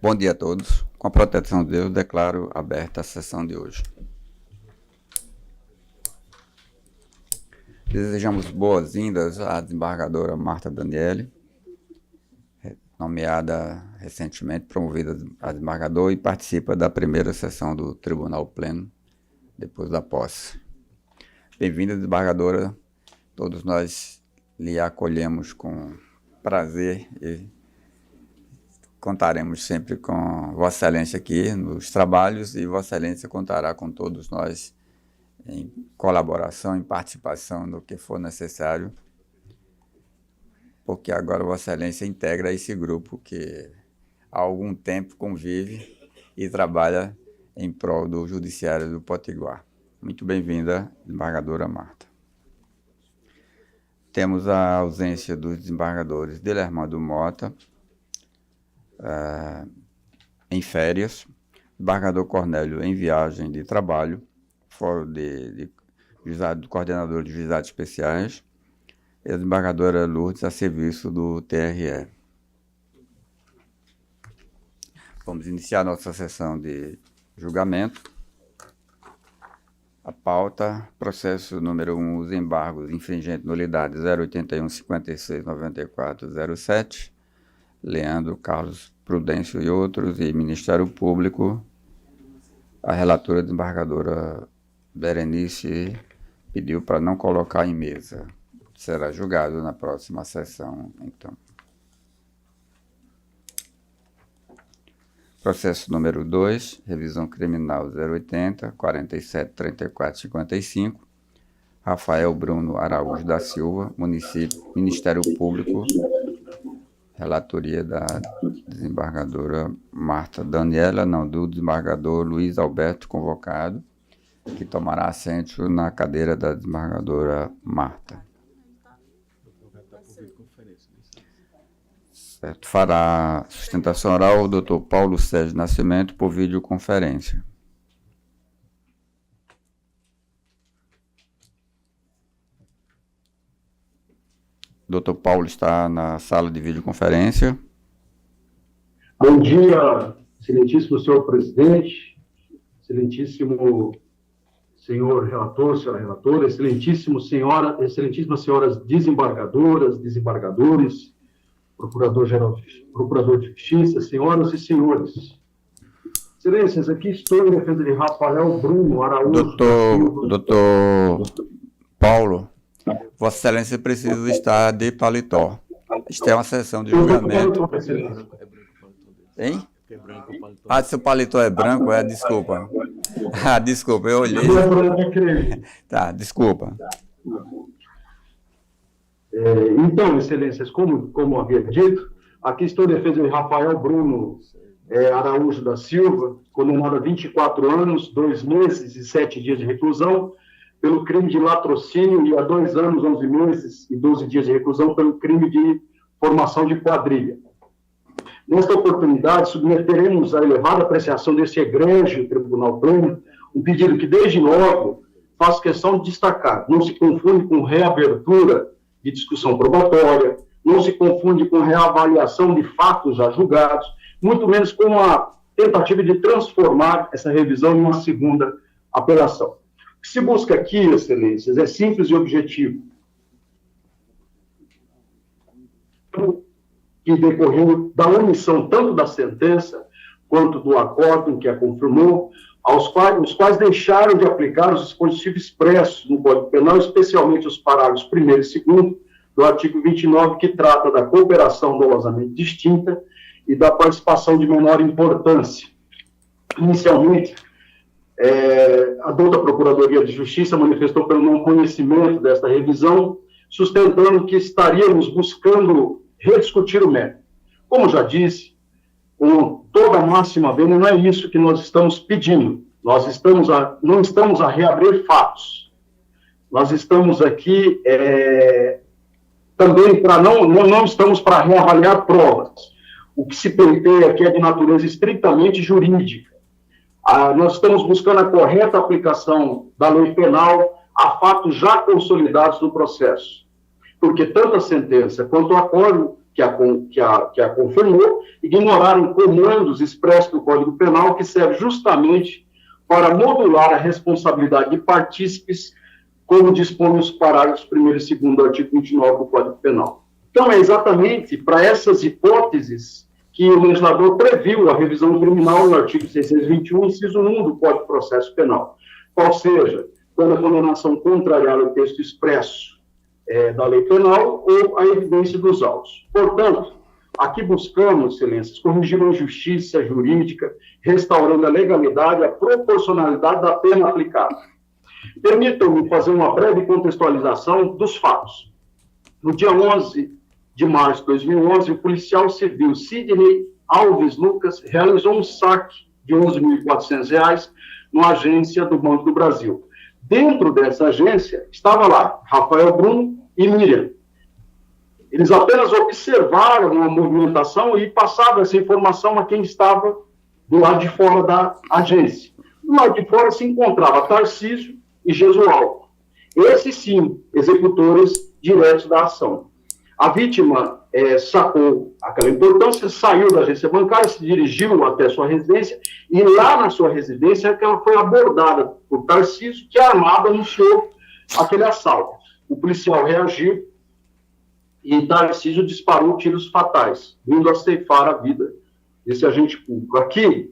Bom dia a todos. Com a proteção de Deus, declaro aberta a sessão de hoje. Desejamos boas-vindas à desembargadora Marta Daniele, nomeada recentemente, promovida a desembargadora e participa da primeira sessão do Tribunal Pleno, depois da posse. Bem-vinda, desembargadora. Todos nós lhe acolhemos com prazer e contaremos sempre com Vossa Excelência aqui nos trabalhos e Vossa Excelência contará com todos nós em colaboração, em participação no que for necessário, porque agora Vossa Excelência integra esse grupo que há algum tempo convive e trabalha em prol do Judiciário do Potiguar. Muito bem-vinda, desembargadora Marta. Temos a ausência dos desembargadores Delermando Mota, em férias, desembargador Cornélio em viagem de trabalho, fórum de coordenador de juizados especiais, e a desembargadora Lourdes a serviço do TRE. Vamos iniciar nossa sessão de julgamento. A pauta, processo número 1, os embargos infringente nulidade 081 56 94 07, Leandro, Carlos Prudêncio e outros, e Ministério Público. A relatora desembargadora Berenice pediu para não colocar em mesa. Será julgado na próxima sessão, então. Processo número 2, revisão criminal 080 47 34 55, Rafael Bruno Araújo da Silva, Ministério Público, relatoria da desembargadora Marta Daniela, do desembargador Luiz Alberto, convocado, que tomará assento na cadeira da desembargadora Marta. Certo. Fará sustentação oral o doutor Paulo Sérgio Nascimento por videoconferência. Doutor Paulo está na sala de videoconferência. Bom dia, excelentíssimo senhor presidente, excelentíssimo senhor relator, senhora relatora, excelentíssimas senhoras desembargadoras, desembargadores, procurador de justiça, senhoras e senhores. Excelências, aqui estou em defesa de Rafael Bruno Araújo. Doutor Paulo, Vossa Excelência precisa estar de paletó. Isto é uma sessão de julgamento. Hein? Seu paletó é branco? Desculpa. Desculpa, eu olhei. Tá, desculpa. Então, excelências, como havia dito, aqui estou em defesa de Rafael Bruno Araújo da Silva, condenado a 24 anos, 2 meses e 7 dias de reclusão, pelo crime de latrocínio, e a 2 anos, 11 meses e 12 dias de reclusão pelo crime de formação de quadrilha. Nesta oportunidade, submeteremos à elevada apreciação desse egrégio Tribunal Pleno um pedido que, desde logo, faço questão de destacar: não se confunde com reabertura de discussão probatória, não se confunde com reavaliação de fatos já julgados, muito menos com a tentativa de transformar essa revisão em uma segunda apelação. O que se busca aqui, excelências, é simples e objetivo. Que decorreu da omissão tanto da sentença quanto do acórdão que a confirmou, os quais deixaram de aplicar os dispositivos expressos no Código Penal, especialmente os parágrafos 1º e 2º do artigo 29, que trata da cooperação dolosamente distinta e da participação de menor importância. Inicialmente, a douta Procuradoria de Justiça manifestou pelo não conhecimento desta revisão, sustentando que estaríamos buscando rediscutir o mérito. Como já disse, com toda a máxima vênia, não é isso que nós estamos pedindo. Nós não estamos a reabrir fatos. Nós estamos aqui também para não estamos para reavaliar provas. O que se pleiteia aqui é de natureza estritamente jurídica. Nós estamos buscando a correta aplicação da lei penal a fatos já consolidados no processo. Porque tanto a sentença quanto o acórdão que a confirmou, ignoraram comandos expressos do Código Penal que serve justamente para modular a responsabilidade de partícipes, como dispõe os parágrafos 1º e 2º do artigo 29 do Código Penal. Então, é exatamente para essas hipóteses que o legislador previu a revisão criminal no artigo 621, inciso 1 do Código de Processo Penal. Qual seja, quando a condenação contrariar o texto expresso da lei penal ou a evidência dos autos. Portanto, aqui buscamos, excelências, corrigir a injustiça jurídica, restaurando a legalidade e a proporcionalidade da pena aplicada. Permitam-me fazer uma breve contextualização dos fatos. No dia 11 de março de 2011, o policial civil Sidney Alves Lucas realizou um saque de R$ 11.400 numa agência do Banco do Brasil. Dentro dessa agência, estava lá Rafael Bruno e Miriam. Eles apenas observaram a movimentação e passavam essa informação a quem estava do lado de fora da agência. Do lado de fora se encontrava Tarcísio e Jesualdo. Esses, sim, executores diretos da ação. A vítima sacou aquela importância, saiu da agência bancária, se dirigiu até sua residência, e lá na sua residência que ela foi abordada por Tarcísio, que armado anunciou aquele assalto. O policial reagiu e Tarcísio disparou tiros fatais, vindo a ceifar a vida desse agente público. Aqui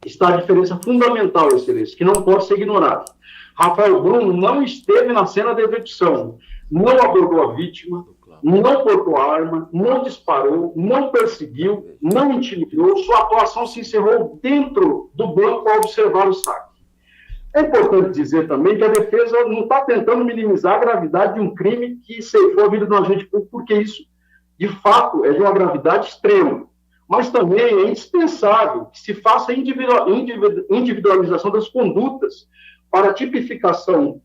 está a diferença fundamental, excelência, que não pode ser ignorada. Rafael Bruno não esteve na cena da execução, não abordou a vítima, não portou arma, não disparou, não perseguiu, não intimidou, sua atuação se encerrou dentro do banco ao observar o saque. É importante dizer também que a defesa não está tentando minimizar a gravidade de um crime que ceifou a vida do agente público, porque isso, de fato, é de uma gravidade extrema. Mas também é indispensável que se faça a individualização das condutas para a tipificação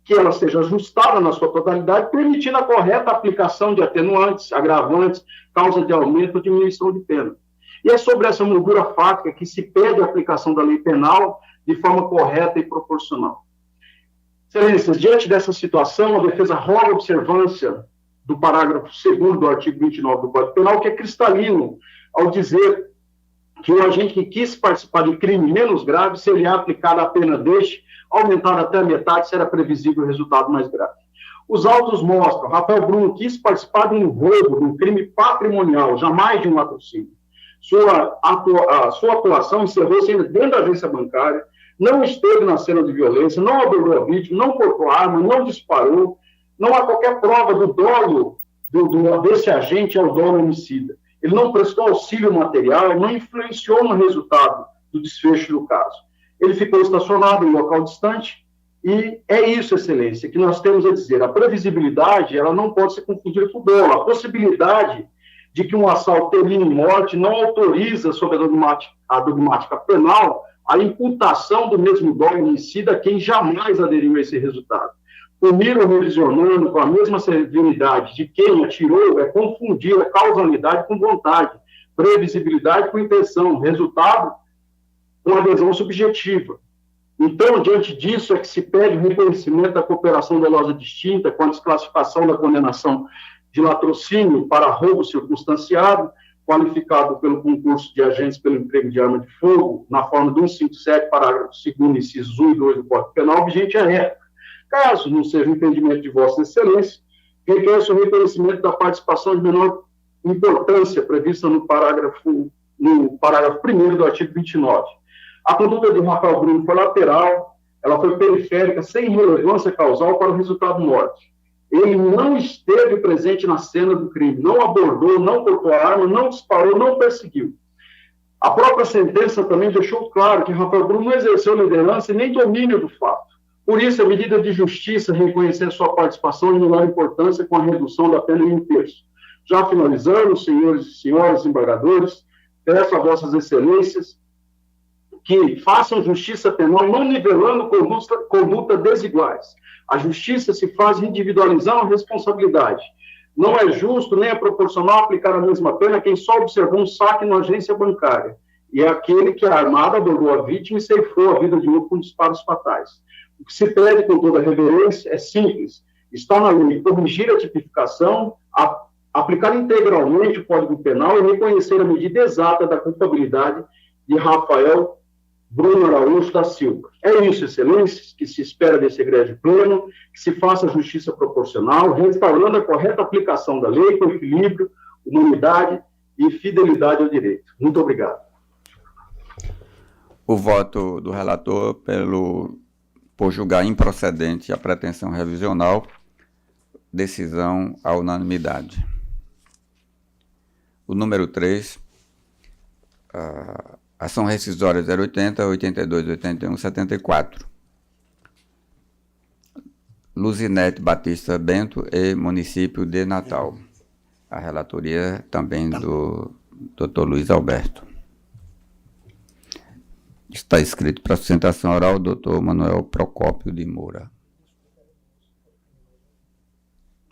que ela seja ajustada na sua totalidade, permitindo a correta aplicação de atenuantes, agravantes, causa de aumento ou diminuição de pena. E é sobre essa moldura fática que se pede a aplicação da lei penal de forma correta e proporcional. Excelências, diante dessa situação, a defesa roga a observância do parágrafo 2º do artigo 29 do Código Penal, que é cristalino ao dizer que o agente que quis participar de crime menos grave seria aplicada a pena deste, aumentar até a metade, será previsível o resultado mais grave. Os autos mostram, Rafael Bruno quis participar de um roubo, de um crime patrimonial, jamais de um latrocínio. Sua atuação encerrou-se dentro da agência bancária, não esteve na cena de violência, não abordou a vítima, não portou arma, não disparou, não há qualquer prova do dolo desse agente ao dolo homicida. Ele não prestou auxílio material, não influenciou no resultado do desfecho do caso. Ele ficou estacionado em um local distante, e é isso, excelência, que nós temos a dizer. A previsibilidade, ela não pode ser confundida com o dolo. A possibilidade de que um assalto termine em morte não autoriza, sob a dogmática penal, a imputação do mesmo dolo homicida a quem jamais aderiu a esse resultado. Punir o revisionando com a mesma severidade de quem atirou é confundir a causalidade com vontade, previsibilidade com intenção, resultado com adesão subjetiva. Então, diante disso, é que se pede o reconhecimento da cooperação dolosa distinta com a desclassificação da condenação de latrocínio para roubo circunstanciado, qualificado pelo concurso de agentes pelo emprego de arma de fogo, na forma do 157, parágrafo 2º, incisos 1 e 2 do Código Penal, vigente à época. Caso não seja o entendimento de Vossa Excelência, requer-se o reconhecimento da participação de menor importância prevista no parágrafo 1º do artigo 29. A conduta de Rafael Bruno foi lateral, ela foi periférica, sem relevância causal para o resultado morte. Ele não esteve presente na cena do crime, não abordou, não portou arma, não disparou, não perseguiu. A própria sentença também deixou claro que Rafael Bruno não exerceu liderança e nem domínio do fato. Por isso, a medida de justiça reconhecer sua participação de menor importância com a redução da pena em 1/3. Já finalizando, senhores e senhoras embargadores, peço a vossas excelências que façam justiça penal não nivelando conduta desiguais. A justiça se faz individualizando a responsabilidade. Não é justo nem é proporcional aplicar a mesma pena a quem só observou um saque na agência bancária. E é aquele que, armado, abordou a vítima e ceifou a vida de outro com disparos fatais. O que se pede com toda reverência é simples. Está na lei corrigir a tipificação, aplicar integralmente o Código Penal e reconhecer a medida exata da culpabilidade de Rafael Bruno Araújo da Silva. É isso, excelências, que se espera desse egrégio pleno, que se faça justiça proporcional, restaurando a correta aplicação da lei com equilíbrio, humanidade e fidelidade ao direito. Muito obrigado. O voto do relator por julgar improcedente a pretensão revisional, decisão à unanimidade. O número 3, ação rescisória 080, 82, 81, 74. Luzinete Batista Bento e município de Natal. A relatoria também do Dr. Luiz Alberto. Está escrito para sustentação oral o Dr. Manuel Procópio de Moura.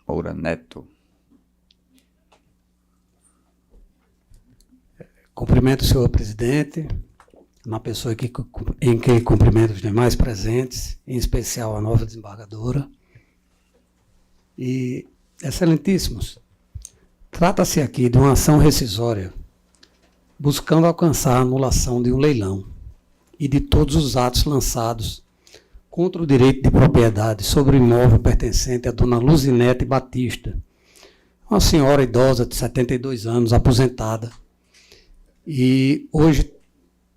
Moura Neto. Cumprimento o senhor presidente, uma pessoa em que cumprimento os demais presentes, em especial a nova desembargadora. E, excelentíssimos, trata-se aqui de uma ação rescisória, buscando alcançar a anulação de um leilão e de todos os atos lançados contra o direito de propriedade sobre o imóvel pertencente a dona Luzinete Batista, uma senhora idosa de 72 anos, aposentada, e hoje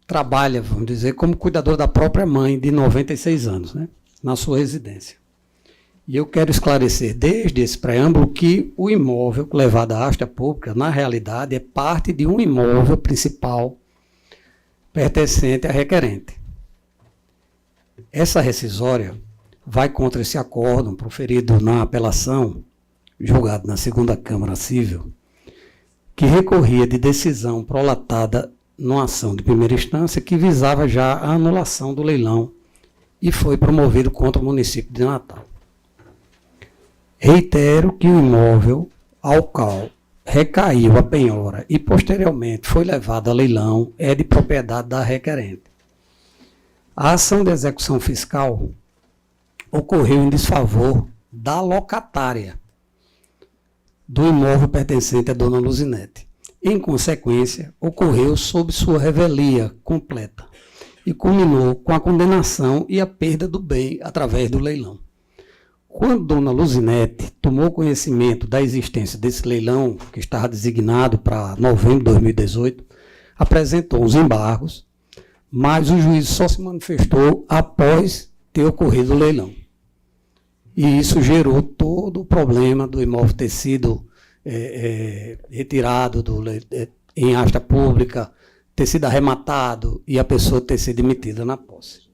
trabalha, vamos dizer, como cuidadora da própria mãe, de 96 anos, né, na sua residência. E eu quero esclarecer, desde esse preâmbulo, que o imóvel levado à haste pública, na realidade, é parte de um imóvel principal pertencente à requerente. Essa rescisória vai contra esse acórdão proferido na apelação, julgado na 2ª Câmara Civil, que recorria de decisão prolatada numa ação de primeira instância que visava já a anulação do leilão e foi promovido contra o município de Natal. Reitero que o imóvel ao qual recaiu a penhora e posteriormente foi levado a leilão é de propriedade da requerente. A ação de execução fiscal ocorreu em desfavor da locatária do imóvel pertencente à dona Luzinete. Em consequência, ocorreu sob sua revelia completa e culminou com a condenação e a perda do bem através do leilão. Quando dona Luzinete tomou conhecimento da existência desse leilão, que estava designado para novembro de 2018, apresentou os embargos, mas o juízo só se manifestou após ter ocorrido o leilão. E isso gerou todo o problema do imóvel ter sido retirado em asta pública, ter sido arrematado e a pessoa ter sido demitida na posse.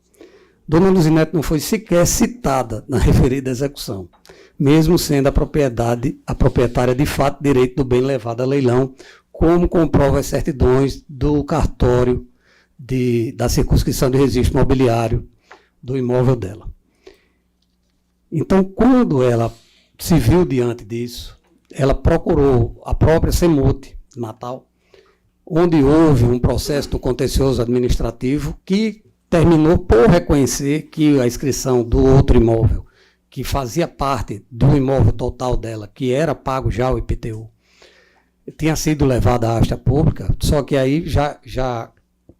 Dona Luzinete não foi sequer citada na referida execução, mesmo sendo a proprietária de fato direito do bem levado a leilão, como comprova as certidões do cartório da circunscrição de registro imobiliário do imóvel dela. Então, quando ela se viu diante disso, ela procurou a própria CEMUT, Natal, onde houve um processo do contencioso administrativo que terminou por reconhecer que a inscrição do outro imóvel, que fazia parte do imóvel total dela, que era pago já o IPTU, tinha sido levada à asta pública, só que aí já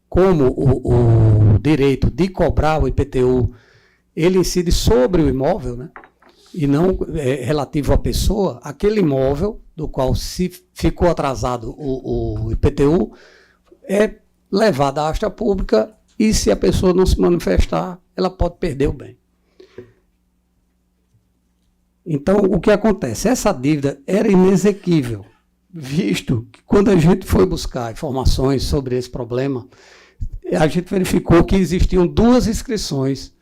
como o direito de cobrar o IPTU, ele incide sobre o imóvel, né, e não relativo à pessoa, aquele imóvel do qual se ficou atrasado o IPTU é levado à asta pública e se a pessoa não se manifestar, ela pode perder o bem. Então, o que acontece? Essa dívida era inexequível, visto que quando a gente foi buscar informações sobre esse problema, a gente verificou que existiam 2 inscrições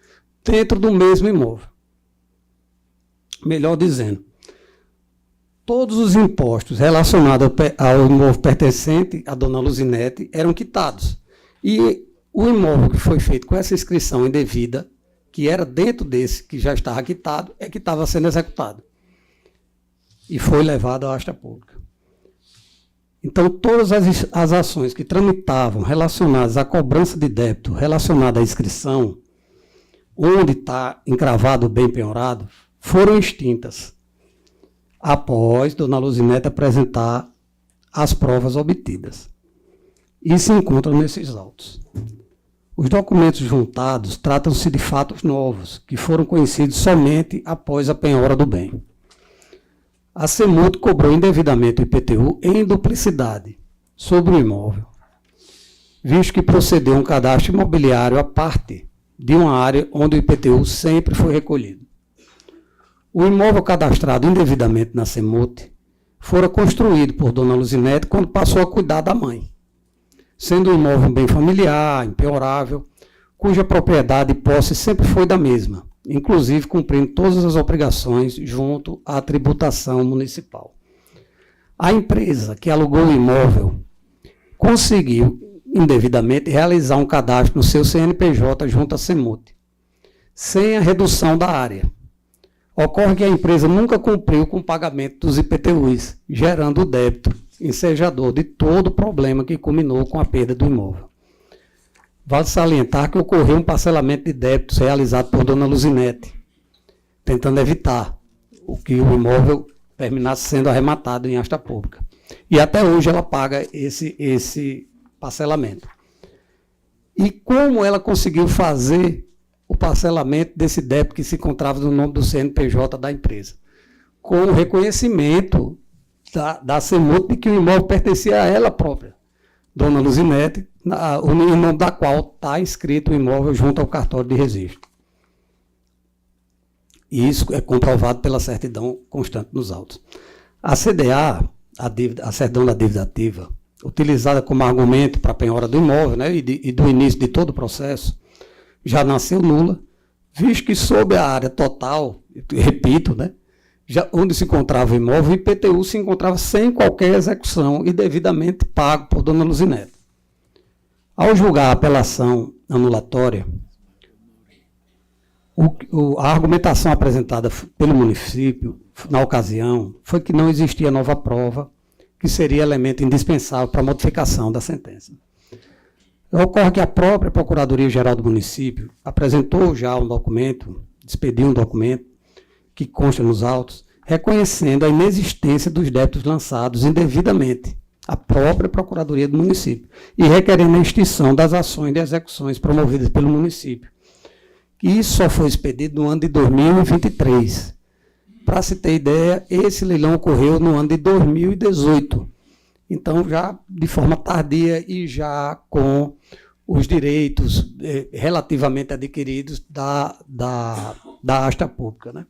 dentro do mesmo imóvel. Melhor dizendo, todos os impostos relacionados ao imóvel pertencente à dona Luzinete eram quitados. E o imóvel que foi feito com essa inscrição indevida, que era dentro desse que já estava quitado, é que estava sendo executado. E foi levado à asta pública. Então, todas as ações que tramitavam relacionadas à cobrança de débito, relacionada à inscrição, onde está encravado o bem penhorado, foram extintas. após Dona Luzinete apresentar as provas obtidas. E se encontram nesses autos. Os documentos juntados tratam-se de fatos novos, que foram conhecidos somente após a penhora do bem. A CEMUT cobrou indevidamente o IPTU em duplicidade sobre o imóvel, visto que procedeu um cadastro imobiliário à parte de uma área onde o IPTU sempre foi recolhido. O imóvel cadastrado indevidamente na CEMUT fora construído por Dona Luzinete quando passou a cuidar da mãe, sendo o imóvel um bem familiar, impenhorável, cuja propriedade e posse sempre foi da mesma, inclusive cumprindo todas as obrigações junto à tributação municipal. A empresa que alugou o imóvel conseguiu indevidamente realizar um cadastro no seu CNPJ junto à CEMUT, sem a redução da área. Ocorre que a empresa nunca cumpriu com o pagamento dos IPTUs, gerando o débito ensejador de todo o problema que culminou com a perda do imóvel. Vale salientar que ocorreu um parcelamento de débitos realizado por Dona Luzinete, tentando evitar que o imóvel terminasse sendo arrematado em asta pública. E até hoje ela paga esse parcelamento. E como ela conseguiu fazer o parcelamento desse débito que se encontrava no nome do CNPJ da empresa? Com o reconhecimento da CEMUT de que o imóvel pertencia a ela própria, Dona Luzinete, o nome da qual está inscrito o imóvel junto ao cartório de registro. E isso é comprovado pela certidão constante nos autos. A CDA, a certidão da dívida ativa, utilizada como argumento para a penhora do imóvel, né, e do início de todo o processo, já nasceu nula, visto que sob a área total, repito, né, onde se encontrava o imóvel, o IPTU se encontrava sem qualquer execução e devidamente pago por Dona Luzinete. Ao julgar a apelação anulatória, a argumentação apresentada pelo município, na ocasião, foi que não existia nova prova, que seria elemento indispensável para a modificação da sentença. Ocorre que a própria Procuradoria-Geral do município apresentou já um documento, expediu um documento, que consta nos autos, reconhecendo a inexistência dos débitos lançados indevidamente à própria Procuradoria do município e requerendo a extinção das ações de execuções promovidas pelo município. E isso só foi expedido no ano de 2023. Para se ter ideia, esse leilão ocorreu no ano de 2018. Então, já de forma tardia e já com os direitos relativamente adquiridos da asta pública, né?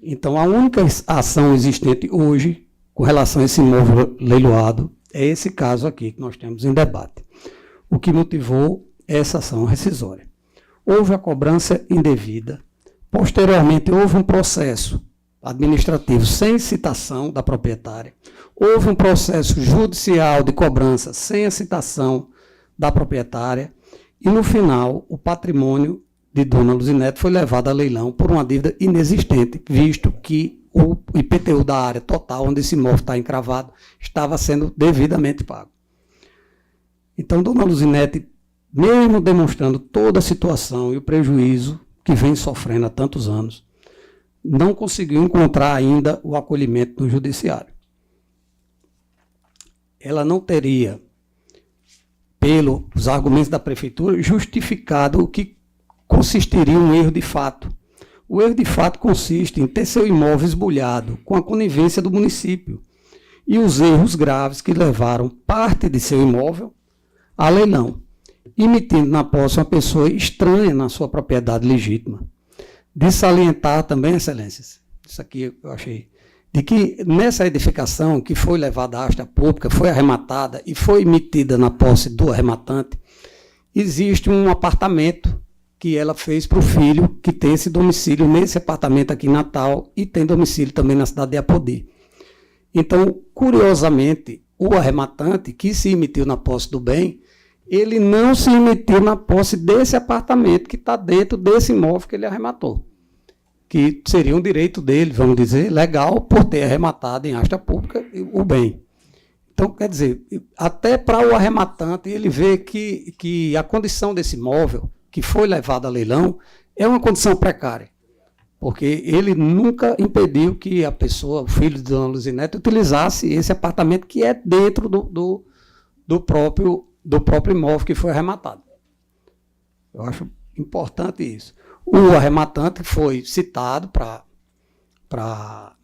Então, a única ação existente hoje, com relação a esse imóvel leiloado, é esse caso aqui que nós temos em debate. O que motivou essa ação rescisória. Houve a cobrança indevida, posteriormente houve um processo administrativo sem citação da proprietária, houve um processo judicial de cobrança sem a citação da proprietária e, no final, o patrimônio de Dona Luzinete foi levado a leilão por uma dívida inexistente, visto que o IPTU da área total, onde esse imóvel está encravado, estava sendo devidamente pago. Então, Dona Luzinete, mesmo demonstrando toda a situação e o prejuízo que vem sofrendo há tantos anos, não conseguiu encontrar ainda o acolhimento no judiciário. Ela não teria, pelos argumentos da prefeitura, justificado o que consistiria um erro de fato. O erro de fato consiste em ter seu imóvel esbulhado com a conivência do município e os erros graves que levaram parte de seu imóvel a leilão, emitindo na posse uma pessoa estranha na sua propriedade legítima. De salientar também, excelências, isso aqui eu achei, de que nessa edificação que foi levada à asta pública, foi arrematada e foi emitida na posse do arrematante, existe um apartamento que ela fez para o filho que tem esse domicílio nesse apartamento aqui em Natal e tem domicílio também na cidade de Apodi. Então, curiosamente, o arrematante que se emitiu na posse do bem, ele não se emitiu na posse desse apartamento que está dentro desse imóvel que ele arrematou, que seria um direito dele, vamos dizer, legal, por ter arrematado em asta pública o bem. Então, quer dizer, até para o arrematante, ele vê que a condição desse imóvel, que foi levado a leilão, é uma condição precária. porque ele nunca impediu que a pessoa, o filho de Dona Luzinete, utilizasse esse apartamento que é dentro do próprio imóvel que foi arrematado. Eu acho importante isso. O arrematante foi citado para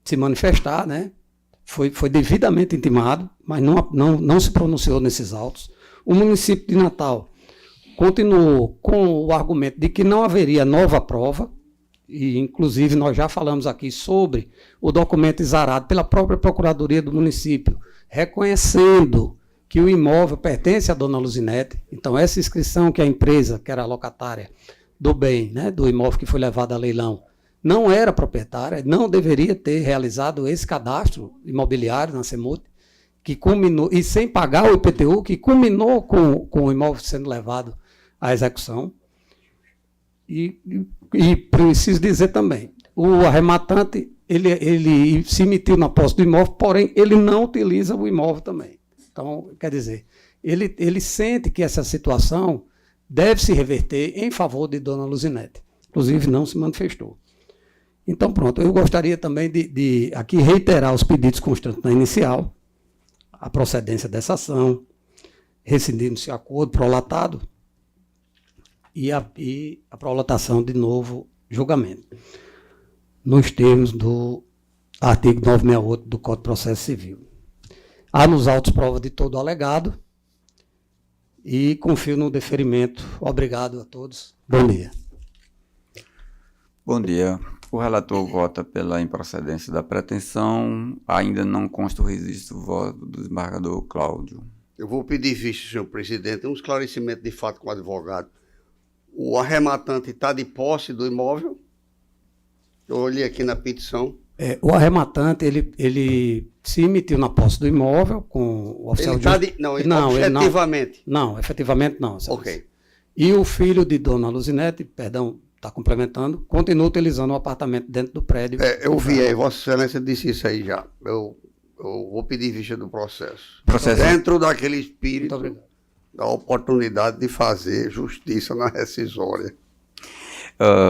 se manifestar, né? Foi devidamente intimado, mas não se pronunciou nesses autos. O município de Natal continuou com o argumento de que não haveria nova prova, e inclusive nós já falamos aqui sobre o documento exarado pela própria Procuradoria do município, reconhecendo que o imóvel pertence à Dona Luzinete. Então, essa inscrição que a empresa, que era a locatária do bem, né, do imóvel que foi levado a leilão, não era proprietária, não deveria ter realizado esse cadastro imobiliário na CEMUT, que culminou, e sem pagar o IPTU, que culminou com o imóvel sendo levado à execução. E preciso dizer também, o arrematante, ele se emitiu na posse do imóvel, porém, ele não utiliza o imóvel também. Então, quer dizer, ele sente que essa situação deve se reverter em favor de Dona Luzinete. Inclusive, não se manifestou. Então, pronto, eu gostaria também de aqui reiterar os pedidos constantes na inicial, a procedência dessa ação, rescindindo-se o acordo prolatado e a prolatação de novo julgamento, nos termos do artigo 968 do Código de Processo Civil. Há nos autos prova de todo o alegado e confio no deferimento. Obrigado a todos. Bom dia. Bom dia. O relator vota pela improcedência da pretensão. Ainda não consta o registro do voto do desembargador Cláudio. Eu vou pedir vista, senhor presidente, um esclarecimento de fato com o advogado. O arrematante está de posse do imóvel? Eu olhei aqui na petição. O arrematante, ele se emitiu na posse do imóvel com o oficial de justiça. Efetivamente. Não, efetivamente não. Ok. E o filho de Dona Luzinete, perdão, está complementando, continua utilizando o apartamento dentro do prédio. Eu vi aí, Vossa Excelência disse isso aí já. Eu vou pedir vista do processo. Dentro daquele espírito da oportunidade de fazer justiça na rescisória.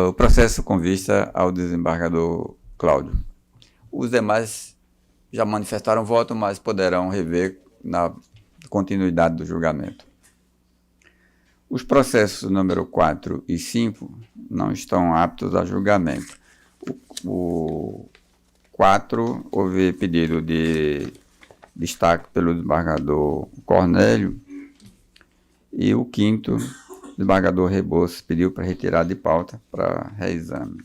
O processo com vista ao desembargador Cláudio. Os demais já manifestaram voto, mas poderão rever na continuidade do julgamento. Os processos número 4 e 5 não estão aptos a julgamento. O 4 houve pedido de destaque pelo desembargador Cornélio e o 5º, o desembargador Rebouças, pediu para retirar de pauta para reexame.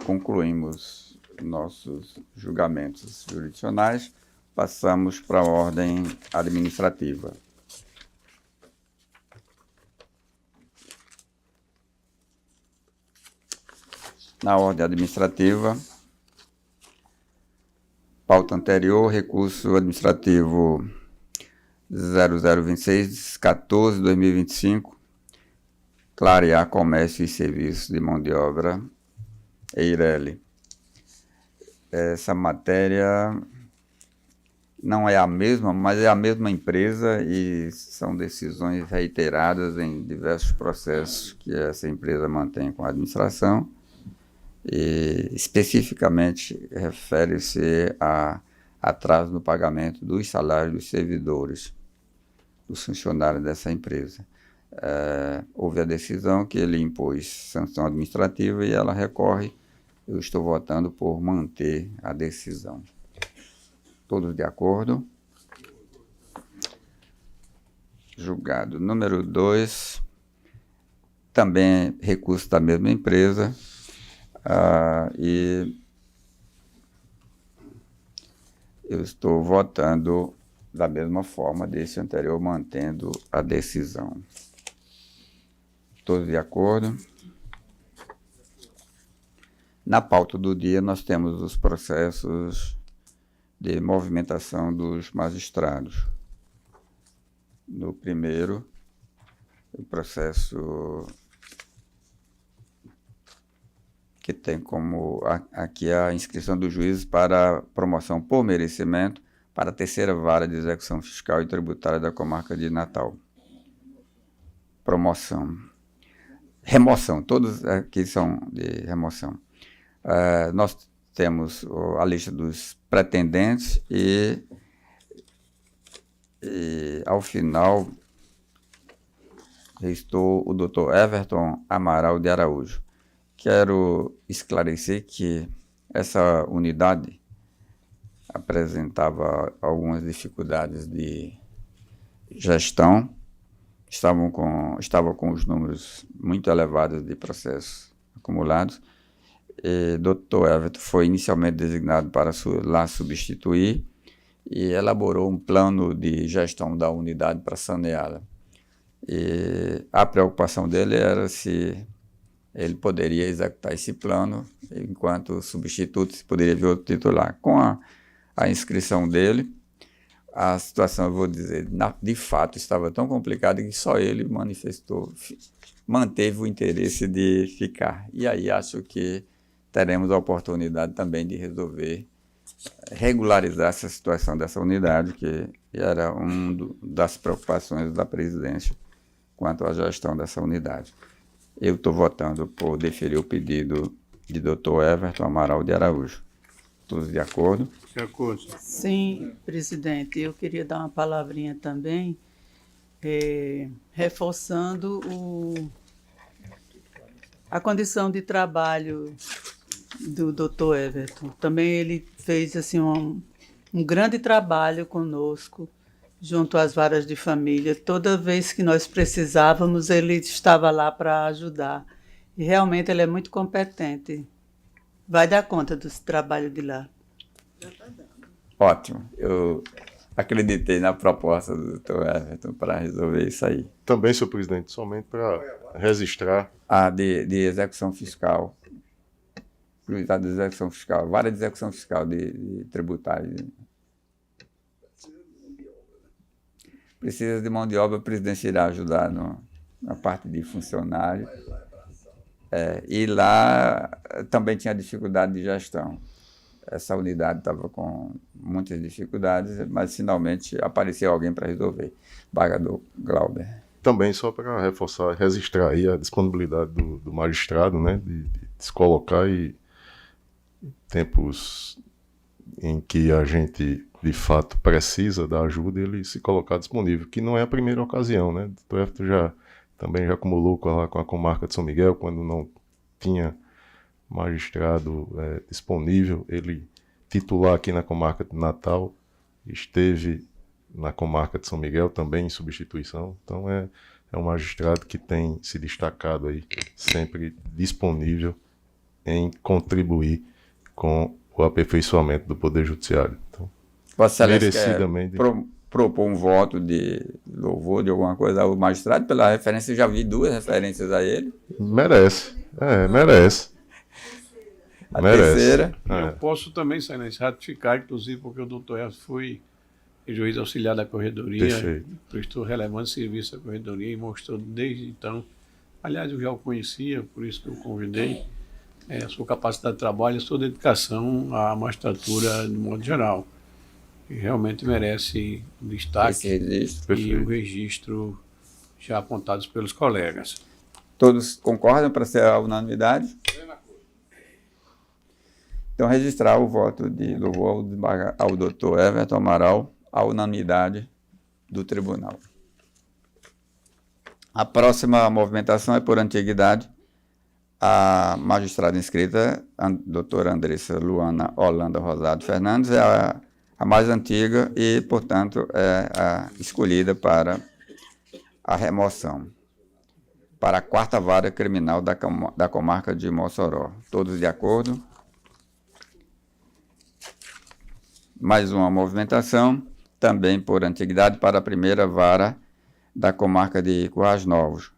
Concluímos nossos julgamentos jurisdicionais, passamos para a ordem administrativa. Na ordem administrativa, pauta anterior, recurso administrativo 0026-14/2025, clarear comércio e serviços de mão de obra, Eireli. Essa matéria não é a mesma, mas é a mesma empresa e são decisões reiteradas em diversos processos que essa empresa mantém com a administração. E, especificamente, refere-se a atraso no pagamento dos salários dos servidores, dos funcionários dessa empresa. Houve a decisão que ele impôs sanção administrativa e ela recorre. Eu estou votando por manter a decisão. Todos de acordo? Julgado. Número 2, também recurso da mesma empresa. E eu estou votando da mesma forma desse anterior, mantendo a decisão. Todos de acordo? Na pauta do dia, nós temos os processos de movimentação dos magistrados. No primeiro, o processo que tem como aqui a inscrição dos juízes para promoção por merecimento para a terceira vara de execução fiscal e tributária da comarca de Natal. Promoção. remoção, todos aqui são de remoção. Nós temos a lista dos pretendentes e ao final restou o Dr. Everton Amaral de Araújo. Quero esclarecer que essa unidade apresentava algumas dificuldades de gestão, estava com os números muito elevados de processos acumulados. Dr. Everton foi inicialmente designado para lá substituir e elaborou um plano de gestão da unidade para saneá-la. A preocupação dele era se ele poderia executar esse plano, enquanto substituto se poderia vir outro titular. Com a inscrição dele, a situação, eu vou dizer, de fato estava tão complicada que só ele manteve o interesse de ficar. E aí acho que teremos a oportunidade também de resolver, regularizar essa situação dessa unidade, que era uma das preocupações da presidência quanto à gestão dessa unidade. Eu estou votando por deferir o pedido de Dr. Everton Amaral de Araújo. Todos de acordo? De acordo. Sim, presidente. Eu queria dar uma palavrinha também, reforçando a condição de trabalho do Dr. Everton. Também ele fez assim, um grande trabalho conosco, junto às varas de família. Toda vez que nós precisávamos, ele estava lá para ajudar. E realmente ele é muito competente. Vai dar conta do trabalho de lá. Ótimo. Eu acreditei na proposta do Dr. Everton para resolver isso aí. Também, senhor presidente, somente para registrar. De execução fiscal. Prioridade de execução fiscal. Vara de execução fiscal de tributário. Precisa de mão de obra, o presidente irá ajudar na parte de funcionário. E lá também tinha dificuldade de gestão. Essa unidade estava com muitas dificuldades, mas finalmente apareceu alguém para resolver. Embargador Glauber. Também, só para reforçar, registrar aí a disponibilidade do magistrado, né, de se colocar e tempos em que a gente, de fato, precisa da ajuda, ele se colocar disponível, que não é a primeira ocasião, né? O Dr. Everton também já acumulou com a comarca de São Miguel, quando não tinha magistrado disponível, ele titular aqui na comarca de Natal, esteve na comarca de São Miguel também em substituição, então é um magistrado que tem se destacado aí, sempre disponível em contribuir com o aperfeiçoamento do Poder Judiciário. Então, Vossa Excelência propor um voto de louvor de alguma coisa ao magistrado, pela referência, eu já vi 2 referências a ele. Merece, merece. A terceira. Eu posso também, Excelência, ratificar, inclusive, porque o doutor Everton foi juiz auxiliar da Corredoria, Perfeito. prestou relevante serviço à Corredoria e mostrou desde então, aliás, eu já o conhecia, por isso que eu convidei, a sua capacidade de trabalho e a sua dedicação à magistratura de modo geral. E realmente merece destaque e o registro já apontados pelos colegas. Todos concordam para ser a unanimidade? Então, registrar o voto de louvor ao Dr. Everton Amaral, à unanimidade do tribunal. A próxima movimentação é por antiguidade. A magistrada inscrita, a doutora Andressa Luana Holanda Rosado Fernandes, é a mais antiga e, portanto, é a escolhida para a remoção, para a 4ª Vara Criminal da comarca de Mossoró. Todos de acordo? Mais uma movimentação, também por antiguidade, para a 1ª Vara da comarca de Currais Novos.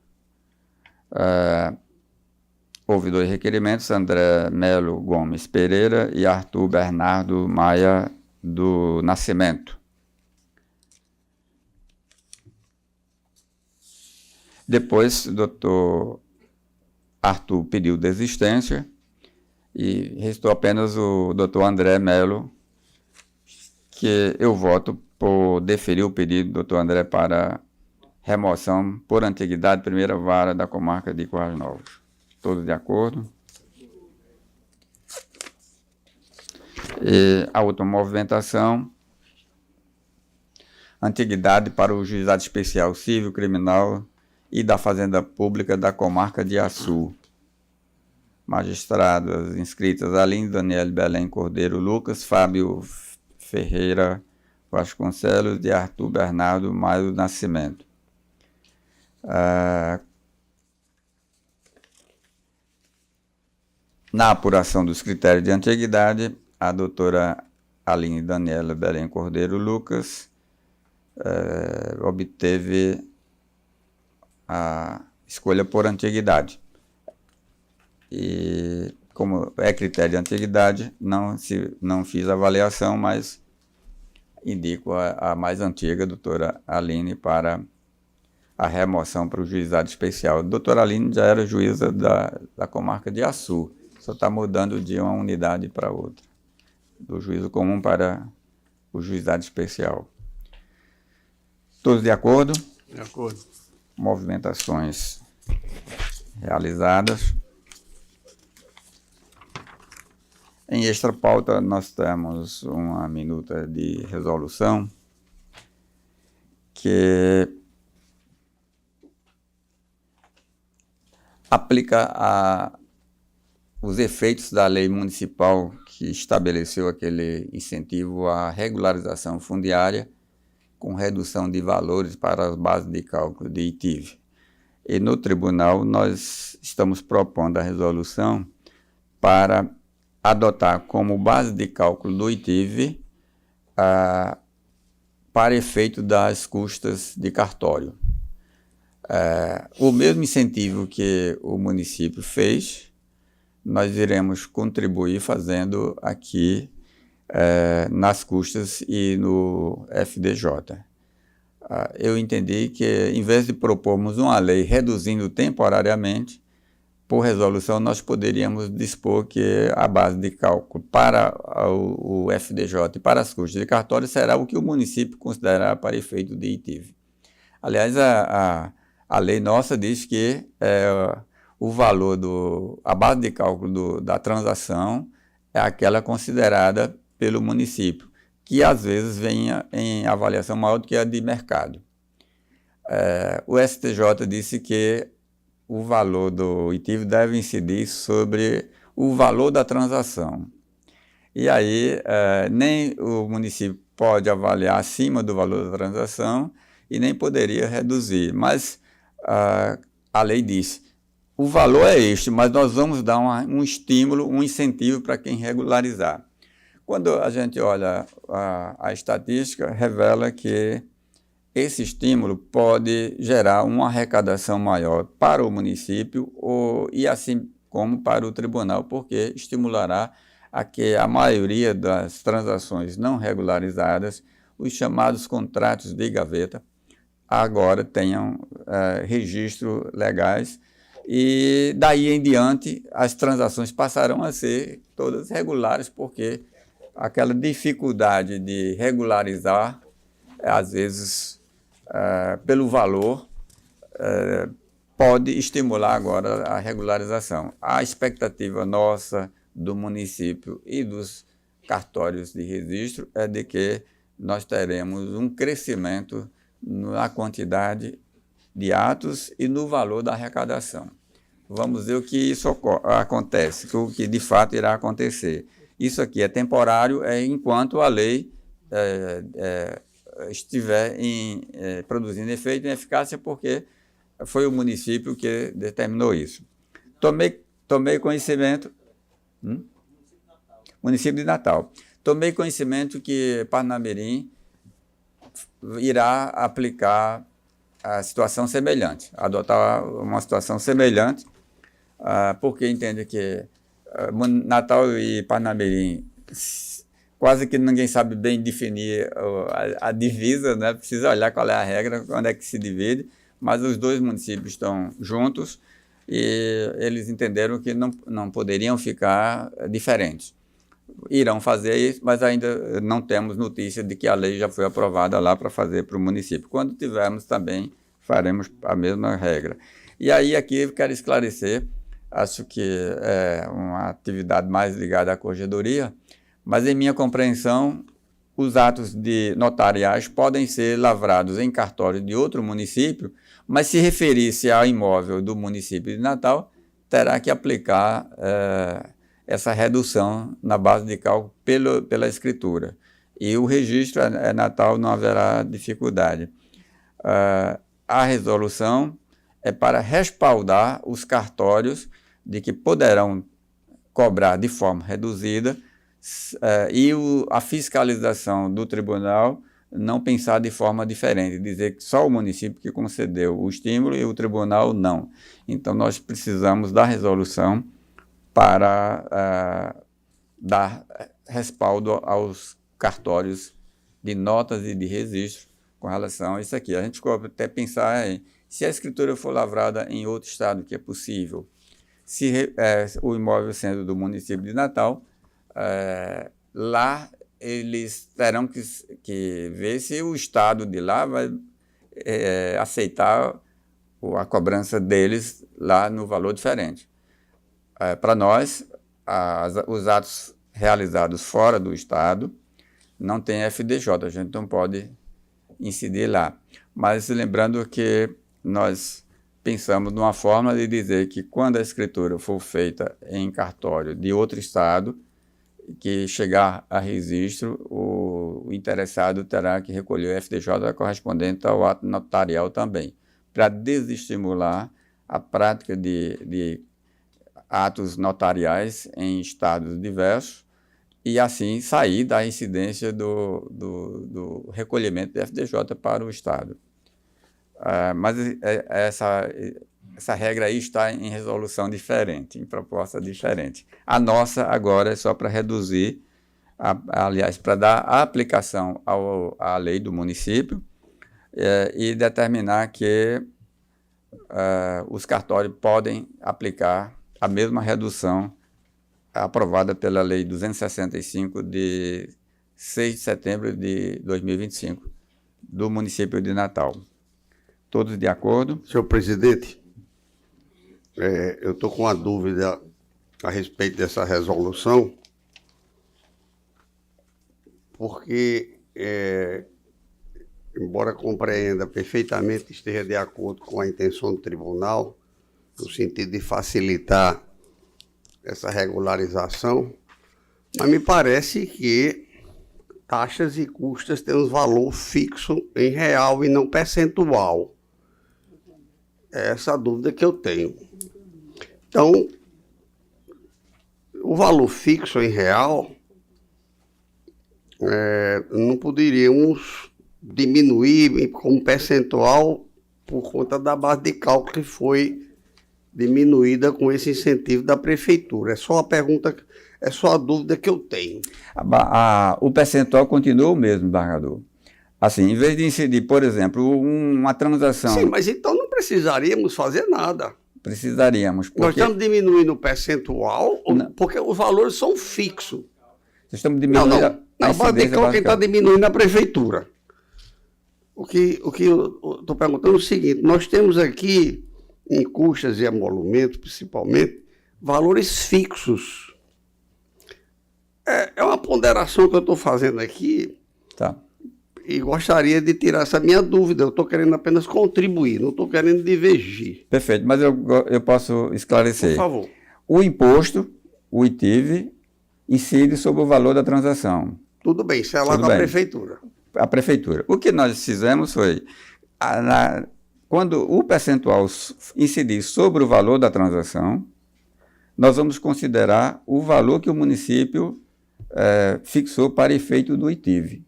Houve 2 requerimentos, André Melo Gomes Pereira e Arthur Bernardo Maia do Nascimento. Depois, o doutor Arthur pediu desistência e restou apenas o doutor André Melo, que eu voto por deferir o pedido do doutor André para remoção por antiguidade, primeira vara da comarca de Currais Novos. Todos de acordo? E a outra movimentação, antiguidade para o Juizado Especial Civil Criminal e da Fazenda Pública da comarca de Açu. Magistradas inscritas: Aline Daniele Belém Cordeiro Lucas, Fábio Ferreira Vasconcelos e Arthur Bernardo Maio Nascimento. Na apuração dos critérios de antiguidade, a doutora Aline Daniela Belém Cordeiro Lucas obteve a escolha por antiguidade. E, como é critério de antiguidade, não fiz avaliação, mas indico a mais antiga, a doutora Aline, para a remoção para o juizado especial. A doutora Aline já era juíza da comarca de Açu, só está mudando de uma unidade para outra, do juízo comum para o juizado especial. Todos de acordo? De acordo. Movimentações realizadas. Em extra pauta, nós temos uma minuta de resolução que aplica os efeitos da lei municipal que estabeleceu aquele incentivo à regularização fundiária com redução de valores para as bases de cálculo de ITIV. E no tribunal nós estamos propondo a resolução para adotar como base de cálculo do ITIV para efeito das custas de cartório. O mesmo incentivo que o município fez, nós iremos contribuir fazendo aqui nas custas e no FDJ. Eu entendi que, em vez de propormos uma lei reduzindo temporariamente, por resolução, nós poderíamos dispor que a base de cálculo para o FDJ e para as custas de cartório será o que o município considerar para efeito de ITIV. Aliás, a lei nossa diz que o valor a base de cálculo da transação é aquela considerada pelo município, que às vezes venha em avaliação maior do que a de mercado. O STJ disse que o valor do ITIV deve incidir sobre o valor da transação. E aí, nem o município pode avaliar acima do valor da transação e nem poderia reduzir. Mas a lei diz, o valor é este, mas nós vamos dar um estímulo, um incentivo para quem regularizar. Quando a gente olha a estatística, revela que esse estímulo pode gerar uma arrecadação maior para o município e assim como para o tribunal, porque estimulará a que a maioria das transações não regularizadas, os chamados contratos de gaveta, agora tenham registro legais e daí em diante as transações passarão a ser todas regulares, porque aquela dificuldade de regularizar, às vezes, pelo valor, pode estimular agora a regularização. A expectativa nossa, do município e dos cartórios de registro, é de que nós teremos um crescimento na quantidade de atos e no valor da arrecadação. Vamos ver o que isso acontece, o que de fato irá acontecer. Isso aqui é temporário, enquanto a lei estiver produzindo efeito em eficácia, porque foi o município que determinou isso. Tomei conhecimento... Município de Natal. Tomei conhecimento que Parnamirim irá aplicar a situação semelhante, adotar uma situação semelhante, porque entende que Natal e Parnamirim, quase que ninguém sabe bem definir a divisa, né? Precisa olhar qual é a regra, onde é que se divide, mas os dois municípios estão juntos e eles entenderam que não poderiam ficar diferentes. Irão fazer isso, mas ainda não temos notícia de que a lei já foi aprovada lá para fazer para o município. Quando tivermos também, faremos a mesma regra. E aí aqui eu quero esclarecer, acho que é uma atividade mais ligada à corregedoria, mas em minha compreensão, os atos notariais podem ser lavrados em cartório de outro município, mas se referir-se ao imóvel do município de Natal, terá que aplicar essa redução na base de cálculo pela escritura. E o registro é Natal, não haverá dificuldade. A resolução é para respaldar os cartórios de que poderão cobrar de forma reduzida e a fiscalização do tribunal não pensar de forma diferente, dizer que só o município que concedeu o estímulo e o tribunal não. Então, nós precisamos da resolução para dar respaldo aos cartórios de notas e de registro com relação a isso aqui. A gente pode até pensar se a escritura for lavrada em outro estado, que é possível, se o imóvel sendo do município de Natal, lá eles terão que ver se o estado de lá vai aceitar a cobrança deles lá no valor diferente. Para nós, os atos realizados fora do estado não tem FDJ, a gente não pode incidir lá. Mas lembrando que nós pensamos numa forma de dizer que quando a escritura for feita em cartório de outro estado, que chegar a registro, o interessado terá que recolher o FDJ correspondente ao ato notarial também, para desestimular a prática de atos notariais em estados diversos e assim sair da incidência do recolhimento do FDJ para o estado. Mas essa regra aí está em resolução diferente, em proposta diferente. A nossa agora é só para reduzir, aliás, para dar a aplicação à lei do município e determinar que os cartórios podem aplicar a mesma redução aprovada pela Lei 265 de 6 de setembro de 2025 do município de Natal. Todos de acordo? Senhor presidente, eu estou com uma dúvida a respeito dessa resolução, porque, embora compreenda perfeitamente, esteja de acordo com a intenção do tribunal, no sentido de facilitar essa regularização, mas me parece que taxas e custas têm um valor fixo em real e não percentual. É essa a dúvida que eu tenho. Então, o valor fixo em real, não poderíamos diminuir como percentual por conta da base de cálculo que foi diminuída com esse incentivo da prefeitura. É só a pergunta, é só a dúvida que eu tenho. O percentual continua o mesmo, embargador. Assim, em vez de incidir, por exemplo, uma transação... Sim, mas então não precisaríamos fazer nada. Precisaríamos. Porque... Nós estamos diminuindo o percentual, porque os valores são fixos. Estamos diminuindo a base de cálculo quem está diminuindo a prefeitura. O que eu estou perguntando é o seguinte, nós temos aqui, em custas e emolumentos principalmente, valores fixos. É uma ponderação que eu estou fazendo aqui. Tá. E gostaria de tirar essa minha dúvida. Eu estou querendo apenas contribuir, não estou querendo divergir. Perfeito, mas eu posso esclarecer. Por favor. O imposto, o ITIV, incide sobre o valor da transação. Tudo bem, isso é lá da prefeitura. A prefeitura. O que nós fizemos foi, quando o percentual incidir sobre o valor da transação, nós vamos considerar o valor que o município fixou para efeito do ITIV.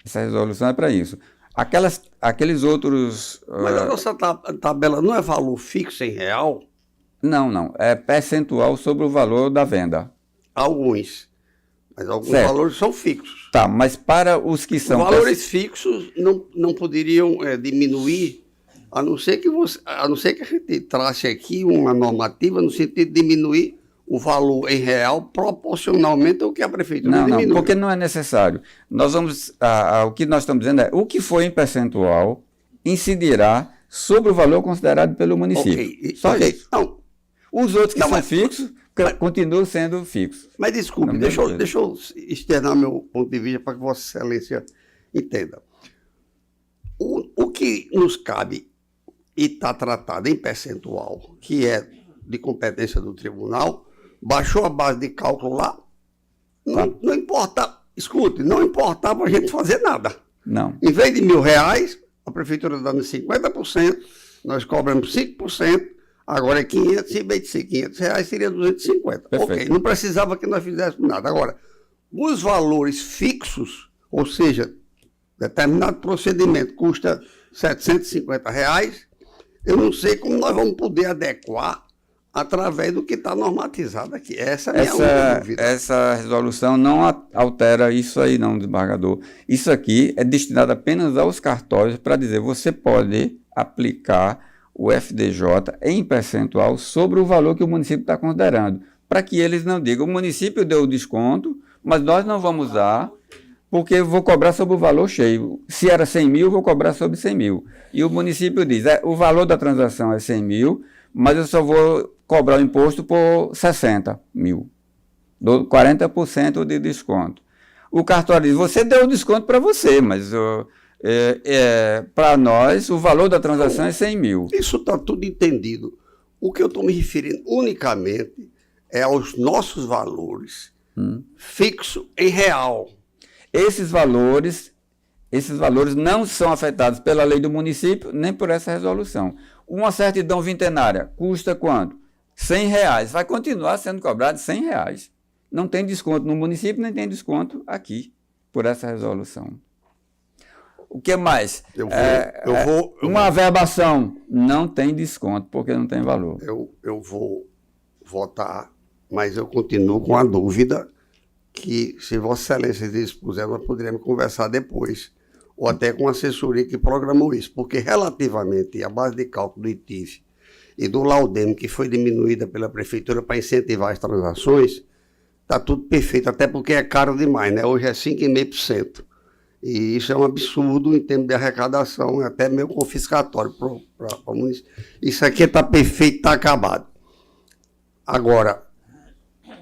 Essa resolução é para isso. Aqueles outros... Mas a nossa tabela não é valor fixo em real? Não. É percentual sobre o valor da venda. Alguns. Mas alguns certo. Valores são fixos. Tá, mas para os que são... Valores fixos não poderiam diminuir, a não ser que a gente trace aqui uma normativa no sentido de diminuir o valor em real proporcionalmente ao que a prefeitura diminui. Não, porque não é necessário. Nós vamos, o que nós estamos dizendo é, o que for em percentual incidirá sobre o valor considerado pelo município. Ok. Só Ok. isso. Não, Os outros que Não, são mas- fixos continuam sendo fixos. mas desculpe, Não, deixa beleza. eu externar meu ponto de vista para que Vossa Excelência entenda. O que nos cabe e está tratado em percentual, que é de competência do tribunal, baixou a base de cálculo lá, não importa, escute, não importa para a gente fazer nada. Não. Em vez de R$1.000, a prefeitura dando 50%, nós cobramos 5%, agora é 500, em vez de ser R$500, seria 250. Perfeito. Ok, não precisava que nós fizéssemos nada. Agora, os valores fixos, ou seja, determinado procedimento custa R$750, eu não sei como nós vamos poder adequar através do que está normatizado aqui. Essa é a minha única dúvida. Essa resolução não altera isso aí, não, desembargador. Isso aqui é destinado apenas aos cartórios para dizer você pode aplicar o FDJ em percentual sobre o valor que o município está considerando, para que eles não digam, o município deu o desconto, mas nós não vamos dar, porque eu vou cobrar sobre o valor cheio. Se era 100 mil, eu vou cobrar sobre 100 mil. E o município diz, o valor da transação é 100 mil, mas eu só vou cobrar o imposto por 60 mil. Dou 40% de desconto. O cartório diz, você deu o desconto para você, mas para nós o valor da transação é 100 mil. Isso está tudo entendido. O que eu estou me referindo unicamente é aos nossos valores fixos em real. Esses valores não são afetados pela lei do município, nem por essa resolução. Uma certidão vintenária custa quanto? R$100. Vai continuar sendo cobrado R$100. Não tem desconto no município, nem tem desconto aqui, por essa resolução. O que mais? Uma averbação não tem desconto, porque não tem valor. Eu vou votar, mas eu continuo com a dúvida que, se Vossa Excelência dispuser, nós poderíamos conversar depois, ou até com a assessoria que programou isso, porque relativamente à base de cálculo do ITIF e do Laudem, que foi diminuída pela prefeitura para incentivar as transações, está tudo perfeito, até porque é caro demais, né? Hoje é 5,5%. E isso é um absurdo em termos de arrecadação, é até meio confiscatório para o município. Isso aqui está perfeito, está acabado. Agora,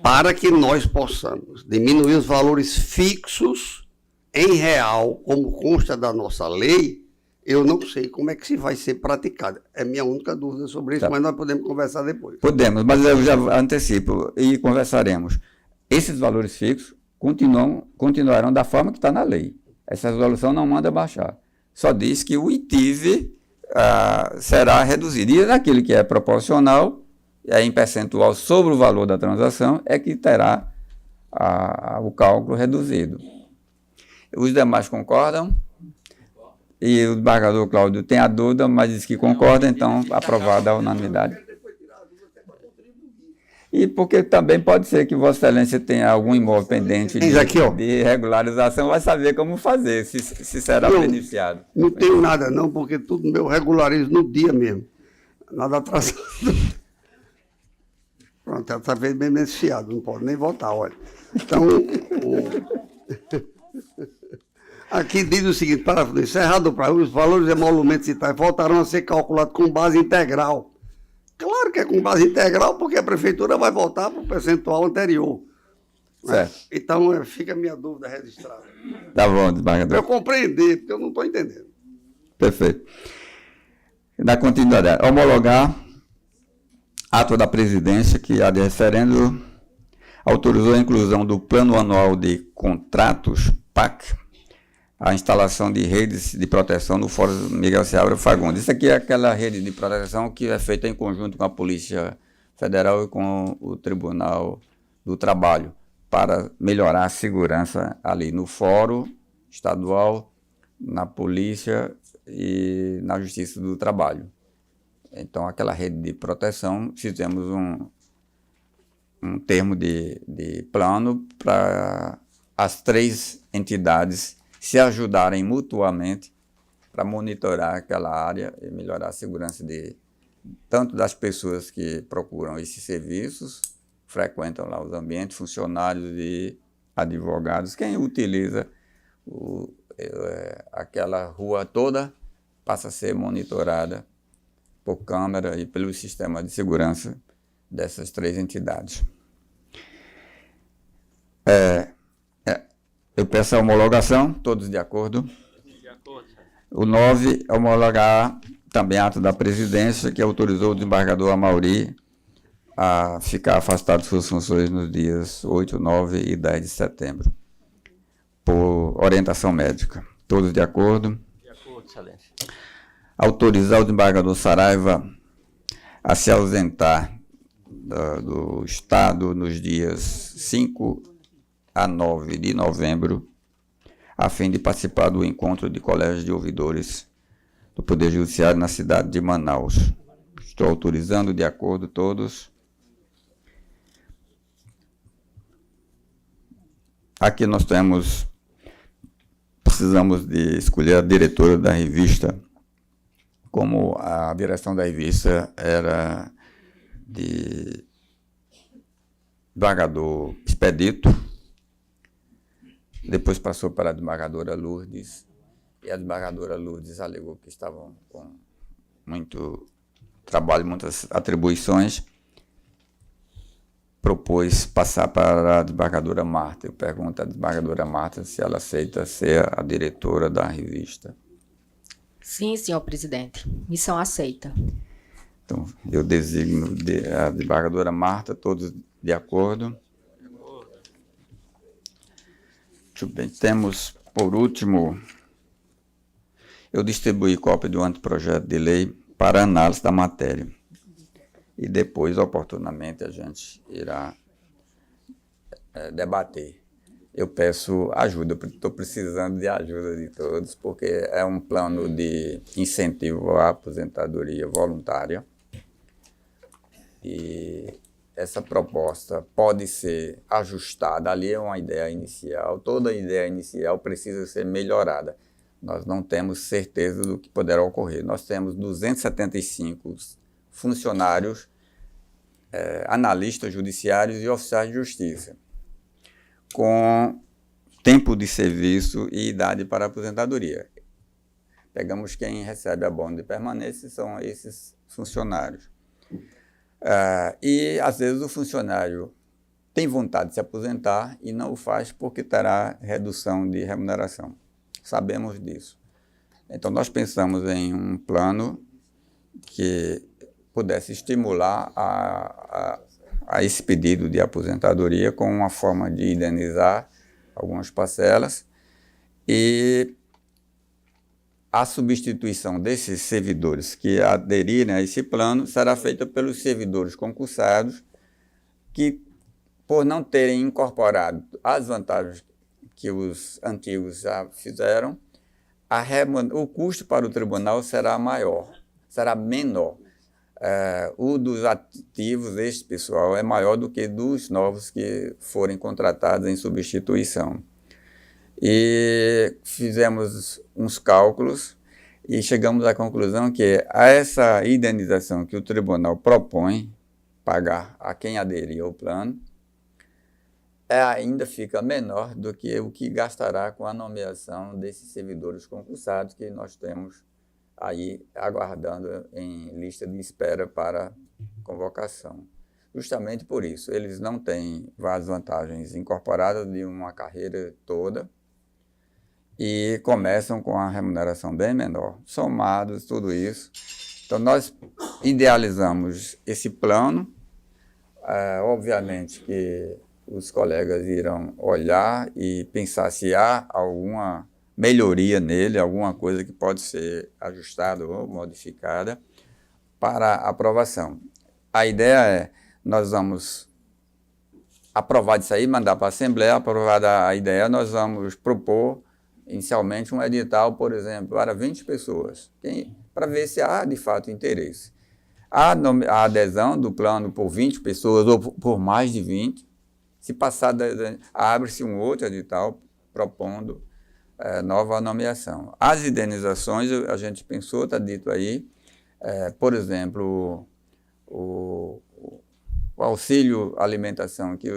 para que nós possamos diminuir os valores fixos em real, como consta da nossa lei, eu não sei como é que se vai ser praticado. É minha única dúvida sobre isso, mas nós podemos conversar depois. Podemos, mas eu já antecipo e conversaremos. Esses valores fixos continuarão da forma que está na lei. Essa resolução não manda baixar. Só diz que o ITIV será reduzido. E naquilo que é proporcional, em percentual sobre o valor da transação, é que terá o cálculo reduzido. Os demais concordam? E o desembargador Cláudio tem a dúvida, mas diz que concorda, então aprovada a unanimidade. E porque também pode ser que Vossa Excelência tenha algum imóvel pendente de regularização, vai saber como fazer, se será beneficiado. Não tenho nada não, porque tudo meu regularizo no dia mesmo. Nada atrasado. Pronto, essa vez bem beneficiado, não pode nem votar, olha. Então, aqui diz o seguinte, para encerrado para os valores de emolumentos e tais voltarão a ser calculados com base integral. Claro que é com base integral, porque a prefeitura vai voltar para o percentual anterior. Certo. Então, fica a minha dúvida registrada. Tá bom, desembargador. Para eu compreender, porque eu não estou entendendo. Perfeito. Na continuidade, homologar ato da presidência que a de referendo autorizou a inclusão do Plano Anual de Contratos, PAC, a instalação de redes de proteção no Fórum Miguel Seabra Fagundes. Isso aqui é aquela rede de proteção que é feita em conjunto com a Polícia Federal e com o Tribunal do Trabalho, para melhorar a segurança ali no Fórum Estadual, na Polícia e na Justiça do Trabalho. Então, aquela rede de proteção, fizemos um termo de plano para as três entidades se ajudarem mutuamente para monitorar aquela área e melhorar a segurança tanto das pessoas que procuram esses serviços, frequentam lá os ambientes, funcionários e advogados. Quem utiliza aquela rua toda passa a ser monitorada por câmara e pelo sistema de segurança dessas 3 entidades. Eu peço a homologação, todos de acordo? De acordo. O 9, homologar também ato da presidência que autorizou o desembargador Amaury a ficar afastado de suas funções nos dias 8, 9 e 10 de setembro, por orientação médica. Todos de acordo? De acordo, excelência. Autorizar o desembargador Saraiva a se ausentar do Estado nos dias 5 a 9 de novembro, a fim de participar do encontro de colégios de ouvidores do Poder Judiciário na cidade de Manaus. Estou autorizando, de acordo, todos. Aqui nós precisamos de escolher a diretora da revista, como a direção da revista era de desembargador Expedito, depois passou para a desembargadora Lourdes, e a desembargadora Lourdes alegou que estavam com muito trabalho, muitas atribuições, propôs passar para a desembargadora Marta. Eu pergunto à desembargadora Marta se ela aceita ser a diretora da revista. Sim, senhor presidente. Missão aceita. Então, eu designo a desembargadora Marta, todos de acordo? Muito bem. Temos, por último, eu distribuí cópia do anteprojeto de lei para análise da matéria. E depois, oportunamente, a gente irá debater. Eu peço ajuda, estou precisando de ajuda de todos, porque é um plano de incentivo à aposentadoria voluntária. E essa proposta pode ser ajustada, ali é uma ideia inicial, toda ideia inicial precisa ser melhorada. Nós não temos certeza do que poderá ocorrer. Nós temos 275 funcionários, analistas judiciários e oficiais de justiça, com tempo de serviço e idade para aposentadoria. Pegamos quem recebe abono de permanência, são esses funcionários. E, às vezes, o funcionário tem vontade de se aposentar e não o faz porque terá redução de remuneração. Sabemos disso. Então, nós pensamos em um plano que pudesse estimular a esse pedido de aposentadoria com uma forma de indenizar algumas parcelas, e a substituição desses servidores que aderirem a esse plano será feita pelos servidores concursados que, por não terem incorporado as vantagens que os antigos já fizeram, o custo para o tribunal será menor. O dos ativos, este pessoal, é maior do que dos novos que forem contratados em substituição. E fizemos uns cálculos e chegamos à conclusão que essa indenização que o tribunal propõe pagar a quem aderir ao plano ainda fica menor do que o que gastará com a nomeação desses servidores concursados que nós temos aí aguardando em lista de espera para convocação. Justamente por isso, eles não têm as vantagens incorporadas de uma carreira toda e começam com a remuneração bem menor. Somados tudo isso, então nós idealizamos esse plano. Obviamente que os colegas irão olhar e pensar se há alguma melhoria nele, alguma coisa que pode ser ajustada ou modificada para aprovação. A ideia nós vamos aprovar isso aí, mandar para a Assembleia. Aprovada a ideia, nós vamos propor inicialmente um edital, por exemplo, para 20 pessoas, para ver se há de fato interesse. A adesão do plano por 20 pessoas ou por mais de 20, se passar, abre-se um outro edital propondo nova nomeação. As indenizações, a gente pensou, está dito aí, por exemplo, o auxílio alimentação que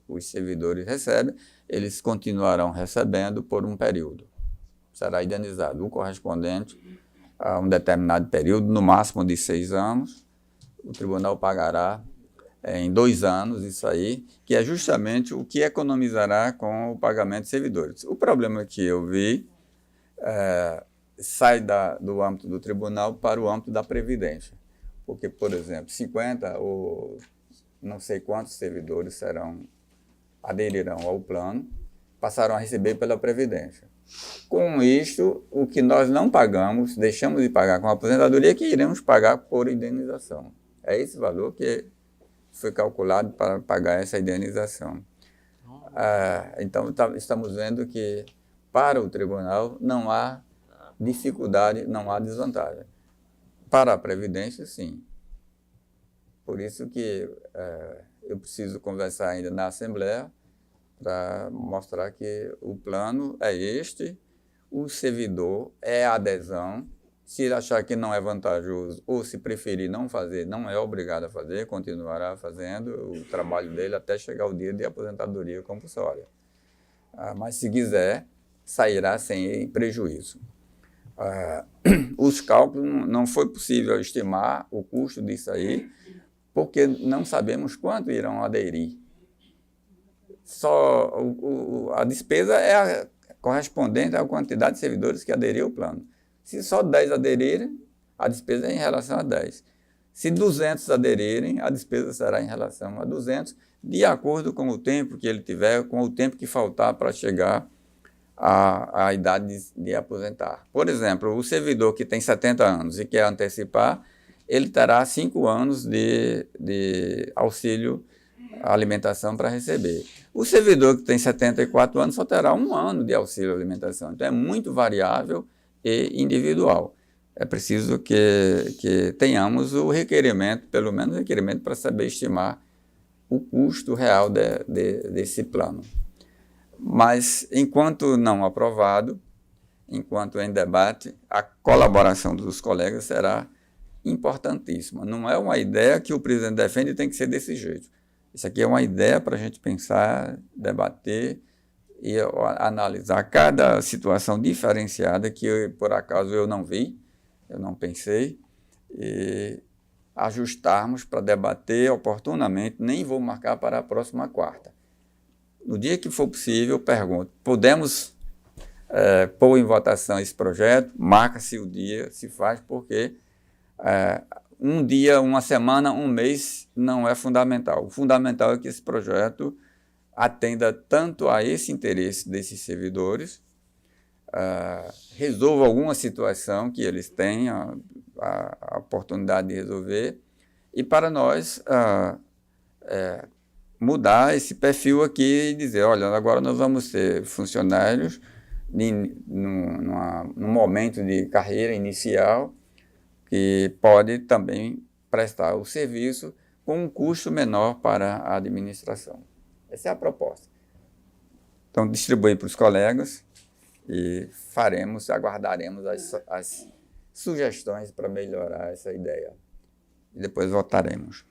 os servidores recebem, eles continuarão recebendo por um período. Será indenizado o correspondente a um determinado período, no máximo de 6 anos. O tribunal pagará em 2 anos isso aí, que é justamente o que economizará com o pagamento de servidores. O problema que eu vi sai do âmbito do tribunal para o âmbito da Previdência. Porque, por exemplo, 50 ou não sei quantos servidores aderirão ao plano, passarão a receber pela Previdência. Com isto, o que nós não pagamos, deixamos de pagar com a aposentadoria, que iremos pagar por indenização. É esse valor que foi calculado para pagar essa indenização. Então, estamos vendo que, para o tribunal, não há dificuldade, não há desvantagem. Para a Previdência, sim. Por isso que eu preciso conversar ainda na Assembleia para mostrar que o plano é este, o servidor é a adesão. Se ele achar que não é vantajoso ou se preferir não fazer, não é obrigado a fazer, continuará fazendo o trabalho dele até chegar o dia de aposentadoria compulsória. Mas se quiser, sairá sem prejuízo. Os cálculos, não foi possível estimar o custo disso aí, porque não sabemos quanto irão aderir. Só a despesa é correspondente à quantidade de servidores que aderiram ao plano. Se só 10 aderirem, a despesa é em relação a 10. Se 200 aderirem, a despesa será em relação a 200, de acordo com o tempo que ele tiver, com o tempo que faltar para chegar à idade de aposentar. Por exemplo, o servidor que tem 70 anos e quer antecipar, ele terá 5 anos de auxílio alimentação para receber. O servidor que tem 74 anos só terá 1 ano de auxílio alimentação. Então, é muito variável e individual. É preciso que tenhamos o requerimento, pelo menos o requerimento para saber estimar o custo real desse plano. Mas, enquanto não aprovado, enquanto em debate, a colaboração dos colegas será importantíssima. Não é uma ideia que o presidente defende e tem que ser desse jeito. Isso aqui é uma ideia para a gente pensar, debater e analisar cada situação diferenciada que, por acaso, eu não vi, eu não pensei, e ajustarmos para debater oportunamente. Nem vou marcar para a próxima quarta. No dia que for possível, eu pergunto, podemos pôr em votação esse projeto? Marca-se o dia, se faz, porque um dia, uma semana, um mês não é fundamental. O fundamental é que esse projeto atenda tanto a esse interesse desses servidores, resolva alguma situação que eles tenham a oportunidade de resolver, e para nós mudar esse perfil aqui e dizer, olha, agora nós vamos ser funcionários num momento de carreira inicial que pode também prestar o serviço com um custo menor para a administração. Essa é a proposta. Então, distribuir para os colegas e aguardaremos as sugestões para melhorar essa ideia. E depois votaremos.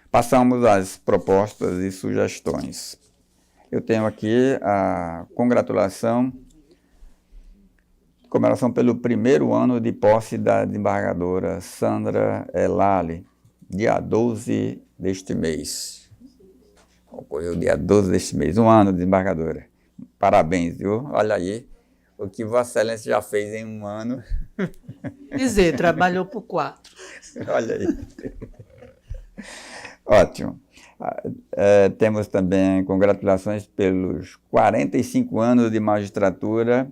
Passamos às propostas e sugestões. Eu tenho aqui a comemoração pelo 1º ano de posse da desembargadora Sandra Elali, dia 12 deste mês. Ocorreu dia 12 deste mês, 1 ano de desembargadora. Parabéns, viu? Olha aí o que Vossa Excelência já fez em 1 ano. Dizer, trabalhou por 4. Olha aí. Ótimo. Temos também congratulações pelos 45 anos de magistratura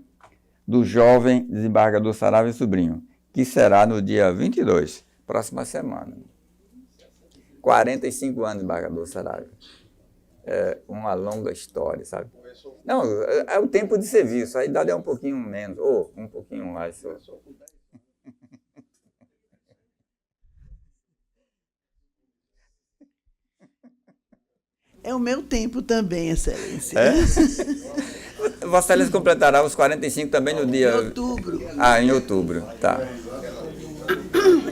do jovem desembargador Saravia Sobrinho, que será no dia 22, próxima semana. 45 anos de desembargador Saravia. É uma longa história, sabe? Não, é o tempo de serviço, a idade é um pouquinho menos, ou um pouquinho mais. É o meu tempo também, Excelência. Vossa Excelência completará os 45 também no dia... Em outubro. Em outubro, tá.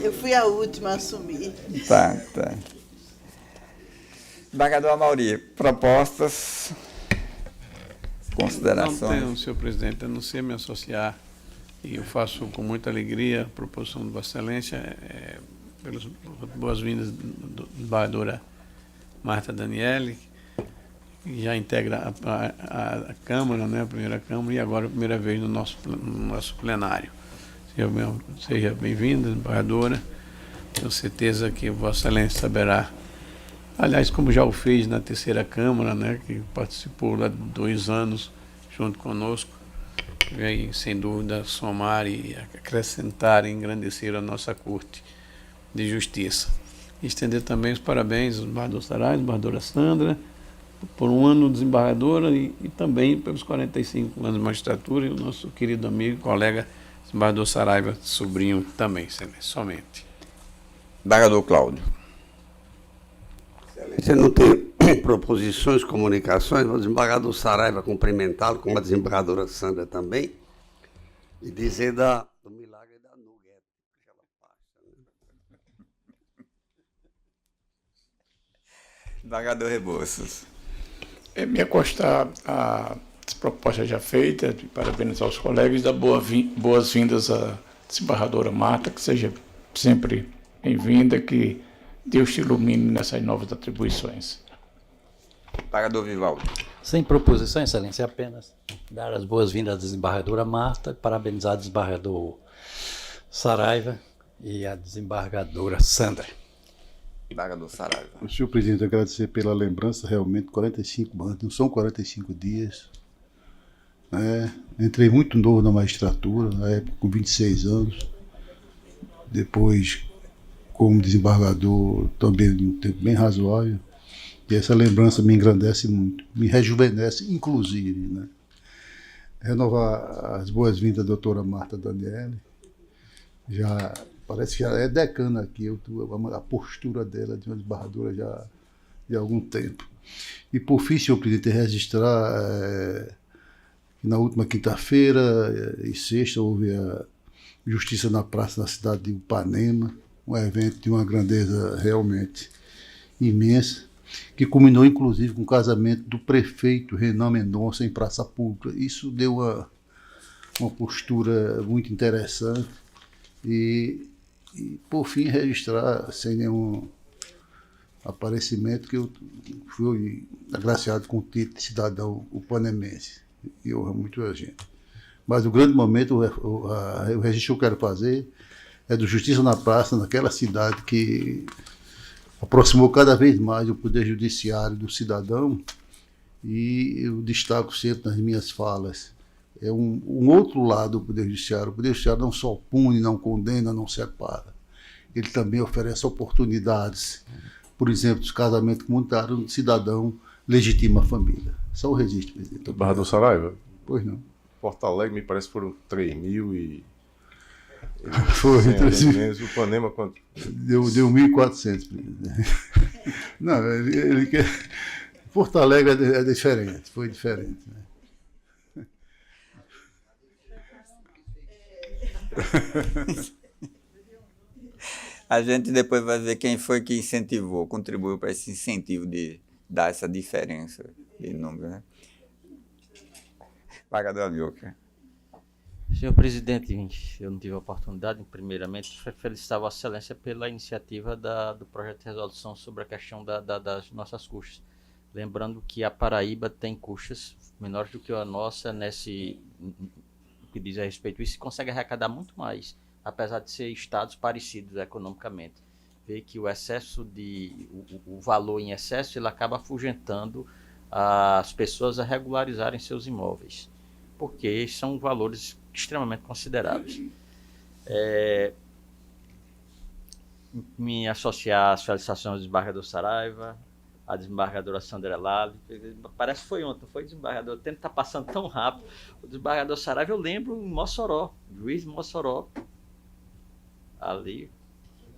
Eu fui a última a assumir. Tá. Desembargador Amauri, propostas, considerações? Não tenho, senhor presidente, a não ser me associar E eu faço com muita alegria a proposição de Vossa Excelência, pelas boas-vindas da embaixadora Marta Daniele, que já integra a Câmara, né, a primeira Câmara, e agora a primeira vez no nosso plenário. Seja bem-vinda, embaixadora. Tenho certeza que Vossa Excelência saberá, aliás, como já o fez na terceira Câmara, né, que participou lá de 2 anos junto conosco, vem, sem dúvida, somar e acrescentar e engrandecer a nossa Corte de Justiça. Estender também os parabéns ao embaixador Saraiva, à embaixadora Sandra, por um ano de desembargadora e também pelos 45 anos de magistratura, e o nosso querido amigo, colega, embaixador Saraiva, sobrinho também, somente. Embaixador Cláudio. Você não tem proposições, comunicações? O desembargador Saraiva cumprimentá-lo, como a desembargadora Sandra também, e dizer do milagre da Nugget, aquela pasta. Embaixador Rebouças. Me acostar às propostas já feitas, e parabenizar os colegas e dar boas-vindas à desembargadora Marta, que seja sempre bem-vinda, que Deus te ilumine nessas novas atribuições. Embaixador Vivaldo. Sem proposição, Excelência, apenas dar as boas-vindas à desembargadora Marta, parabenizar o desembargador Saraiva e a desembargadora Sandra. Embaixador Saraiva. Senhor presidente, agradecer pela lembrança, realmente 45 anos, não são 45 dias. Entrei muito novo na magistratura, na época com 26 anos. Depois, como desembargador, também um tempo bem razoável. E essa lembrança me engrandece muito, me rejuvenesce, inclusive. Né? Renovar as boas-vindas à doutora Marta Daniele. Já parece que já é decana aqui, a postura dela de uma desembargadora já de algum tempo. E por fim, senhor presidente, registrar que na última quinta-feira e sexta houve a Justiça na Praça da cidade de Ipanema, um evento de uma grandeza realmente imensa, que culminou inclusive com o casamento do prefeito Renan Mendonça em praça pública. Isso deu uma postura muito interessante e por fim registrar, sem nenhum aparecimento, que eu fui agraciado com o título de cidadão upanemense, e honra muito a gente. Mas o grande momento, o registro que eu quero fazer é do Justiça na Praça, naquela cidade que aproximou cada vez mais o poder judiciário do cidadão, e eu destaco sempre nas minhas falas, é um outro lado do poder judiciário. O poder judiciário não só pune, não condena, não separa. Ele também oferece oportunidades. Por exemplo, os casamentos comunitários, o cidadão legitima a família. Só o registro, presidente. Embaixador Saraiva? Pois não. Porto Alegre, me parece, foram 3.000 e... Foi, o Ipanema quanto? Deu 1.400. Não, ele quer... Porto Alegre é diferente, foi diferente. Né? A gente depois vai ver quem foi que incentivou, contribuiu para esse incentivo de dar essa diferença de número, né? Embaixador Amilcar. Senhor presidente, eu não tive a oportunidade, primeiramente, felicitar Vossa Excelência pela iniciativa do projeto de resolução sobre a questão das nossas custas. Lembrando que a Paraíba tem custas menores do que a nossa nesse que diz a respeito isso, consegue arrecadar muito mais, apesar de ser estados parecidos economicamente. Vê que o excesso o valor em excesso, ele acaba afugentando as pessoas a regularizarem seus imóveis, porque são valores extremamente consideráveis. Me associar às felicitações do desembargador Saraiva, a desembargadora Sandra Lali, parece que foi ontem, foi desembargador, o tempo está passando tão rápido. O desembargador Saraiva eu lembro em Mossoró, juiz de Mossoró, ali,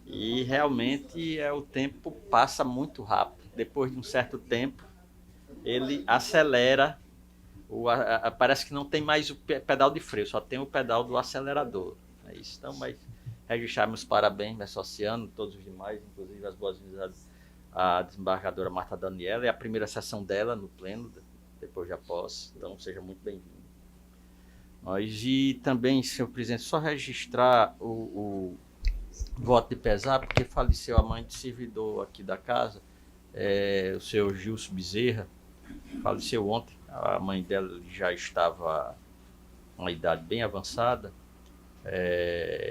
e realmente o tempo passa muito rápido. Depois de um certo tempo, ele acelera, parece que não tem mais o pedal de freio, só tem o pedal do acelerador. É isso. Então, mas registrar meus parabéns, me associando, todos os demais, inclusive as boas-vindas à desembargadora Marta Daniela, é a primeira sessão dela no pleno, depois da posse, então seja muito bem-vindo. E também, senhor presidente, só registrar o voto de pesar, porque faleceu a mãe de servidor aqui da casa, o senhor Gilson Bezerra, faleceu ontem. A mãe dela já estava com uma idade bem avançada,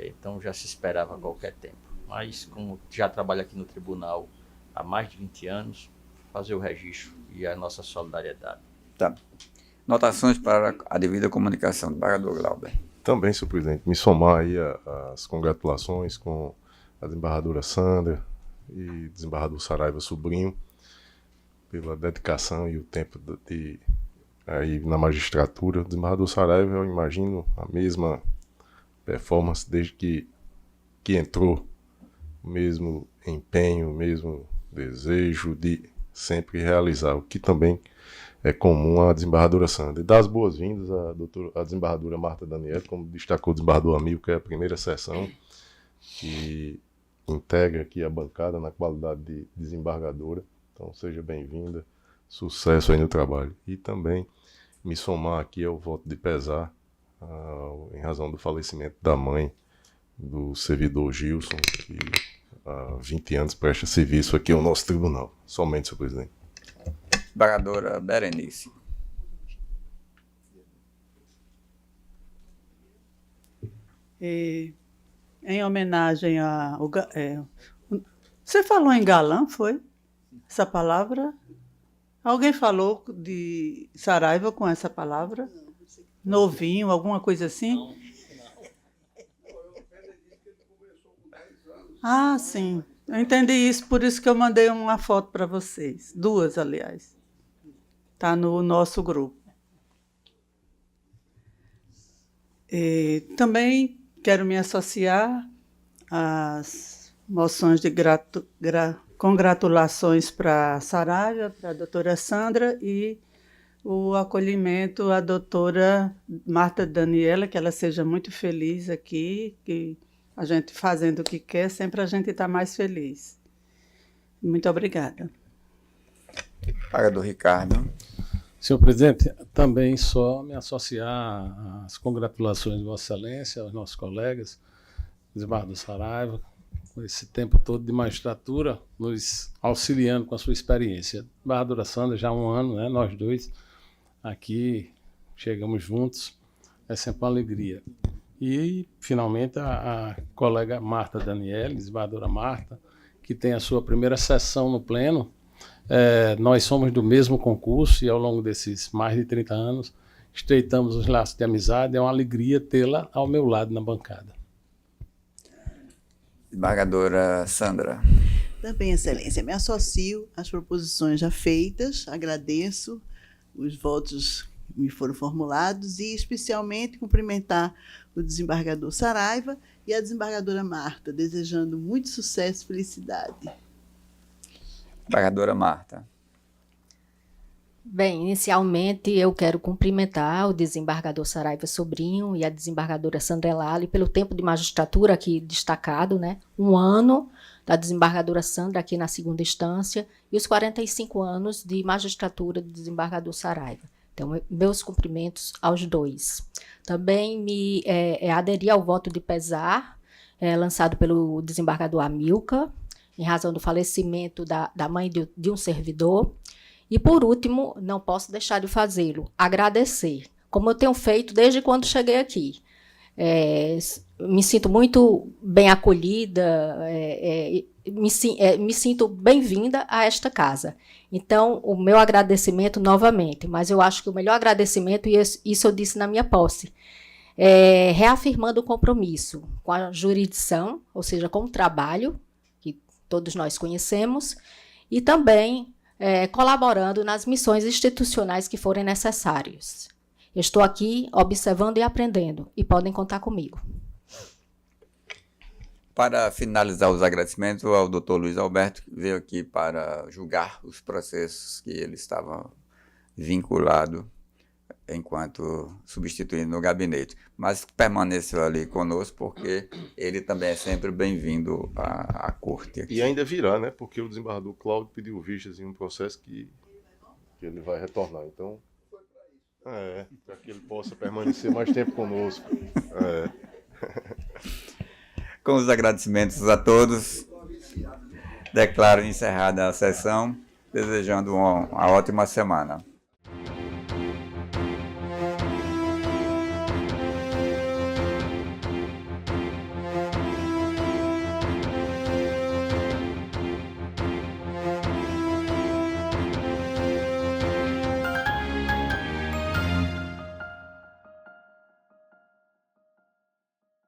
então já se esperava a qualquer tempo. Mas, como já trabalha aqui no tribunal há mais de 20 anos, fazer o registro e a nossa solidariedade. Tá. Notações para a devida comunicação, desembargador Glauber. Também, senhor presidente, me somar aí às congratulações com a desembargadora Sandra e desembargador Saraiva Sobrinho pela dedicação e o tempo aí na magistratura. O desembargador Saraiva, eu imagino a mesma performance desde que entrou, o mesmo empenho, o mesmo desejo de sempre realizar, o que também é comum à desembargadora Sandra. E dar as boas-vindas à desembargadora Marta Daniele, como destacou o desembargador Amilcar, é a primeira sessão que integra aqui a bancada na qualidade de desembargadora. Então seja bem-vinda, sucesso aí no trabalho. E também me somar aqui ao voto de pesar, em razão do falecimento da mãe do servidor Gilson, que há 20 anos presta serviço aqui ao nosso tribunal. Somente, senhor presidente. Desembargadora Berenice. Em homenagem a... você falou em galã, foi? Essa palavra? Alguém falou de Saraiva com essa palavra? Novinho, alguma coisa assim? Ah, sim. Eu entendi isso, por isso que eu mandei uma foto para vocês. 2, aliás. Está no nosso grupo. Também quero me associar às moções de congratulações para a Saraiva, para a doutora Sandra, e o acolhimento à doutora Marta Daniela, que ela seja muito feliz aqui, que a gente fazendo o que quer, sempre a gente está mais feliz. Muito obrigada. Desembargador Ricardo. Senhor presidente, também só me associar às congratulações de Vossa Excelência, aos nossos colegas, desembargador Saraiva, com esse tempo todo de magistratura, nos auxiliando com a sua experiência. Desembargadora Sandra, já há 1 ano, né, nós dois aqui chegamos juntos, é sempre uma alegria. E, finalmente, a colega Marta Daniele, desembargadora Marta, que tem a sua primeira sessão no Pleno. Nós somos do mesmo concurso e, ao longo desses mais de 30 anos, estreitamos os laços de amizade. É uma alegria tê-la ao meu lado na bancada. Desembargadora Sandra. Também, Excelência, me associo às proposições já feitas, agradeço os votos que me foram formulados e, especialmente, cumprimentar o desembargador Saraiva e a desembargadora Marta, desejando muito sucesso e felicidade. Desembargadora Marta. Bem, inicialmente eu quero cumprimentar o desembargador Saraiva Sobrinho e a desembargadora Sandra Lali pelo tempo de magistratura aqui destacado, né? 1 ano da desembargadora Sandra aqui na 2ª instância e os 45 anos de magistratura do desembargador Saraiva. Então, meus cumprimentos aos dois. Também me aderi ao voto de pesar lançado pelo desembargador Amilcar, em razão do falecimento da mãe de um servidor. E, por último, não posso deixar de fazê-lo, agradecer, como eu tenho feito desde quando cheguei aqui. Me sinto muito bem acolhida, me sinto bem-vinda a esta casa. Então, o meu agradecimento novamente, mas eu acho que o melhor agradecimento, e isso eu disse na minha posse, reafirmando o compromisso com a jurisdição, ou seja, com o trabalho, que todos nós conhecemos, e também colaborando nas missões institucionais que forem necessárias. Estou aqui observando e aprendendo, e podem contar comigo. Para finalizar os agradecimentos ao Dr. Luiz Alberto, que veio aqui para julgar os processos que ele estava vinculado enquanto substituindo no gabinete, mas permaneceu ali conosco porque ele também é sempre bem-vindo à corte aqui. E ainda virá, né? Porque o desembargador Cláudio pediu vistas em um processo que ele vai retornar. Então, Para que ele possa permanecer mais tempo conosco. Com os agradecimentos a todos, declaro encerrada a sessão, desejando uma ótima semana.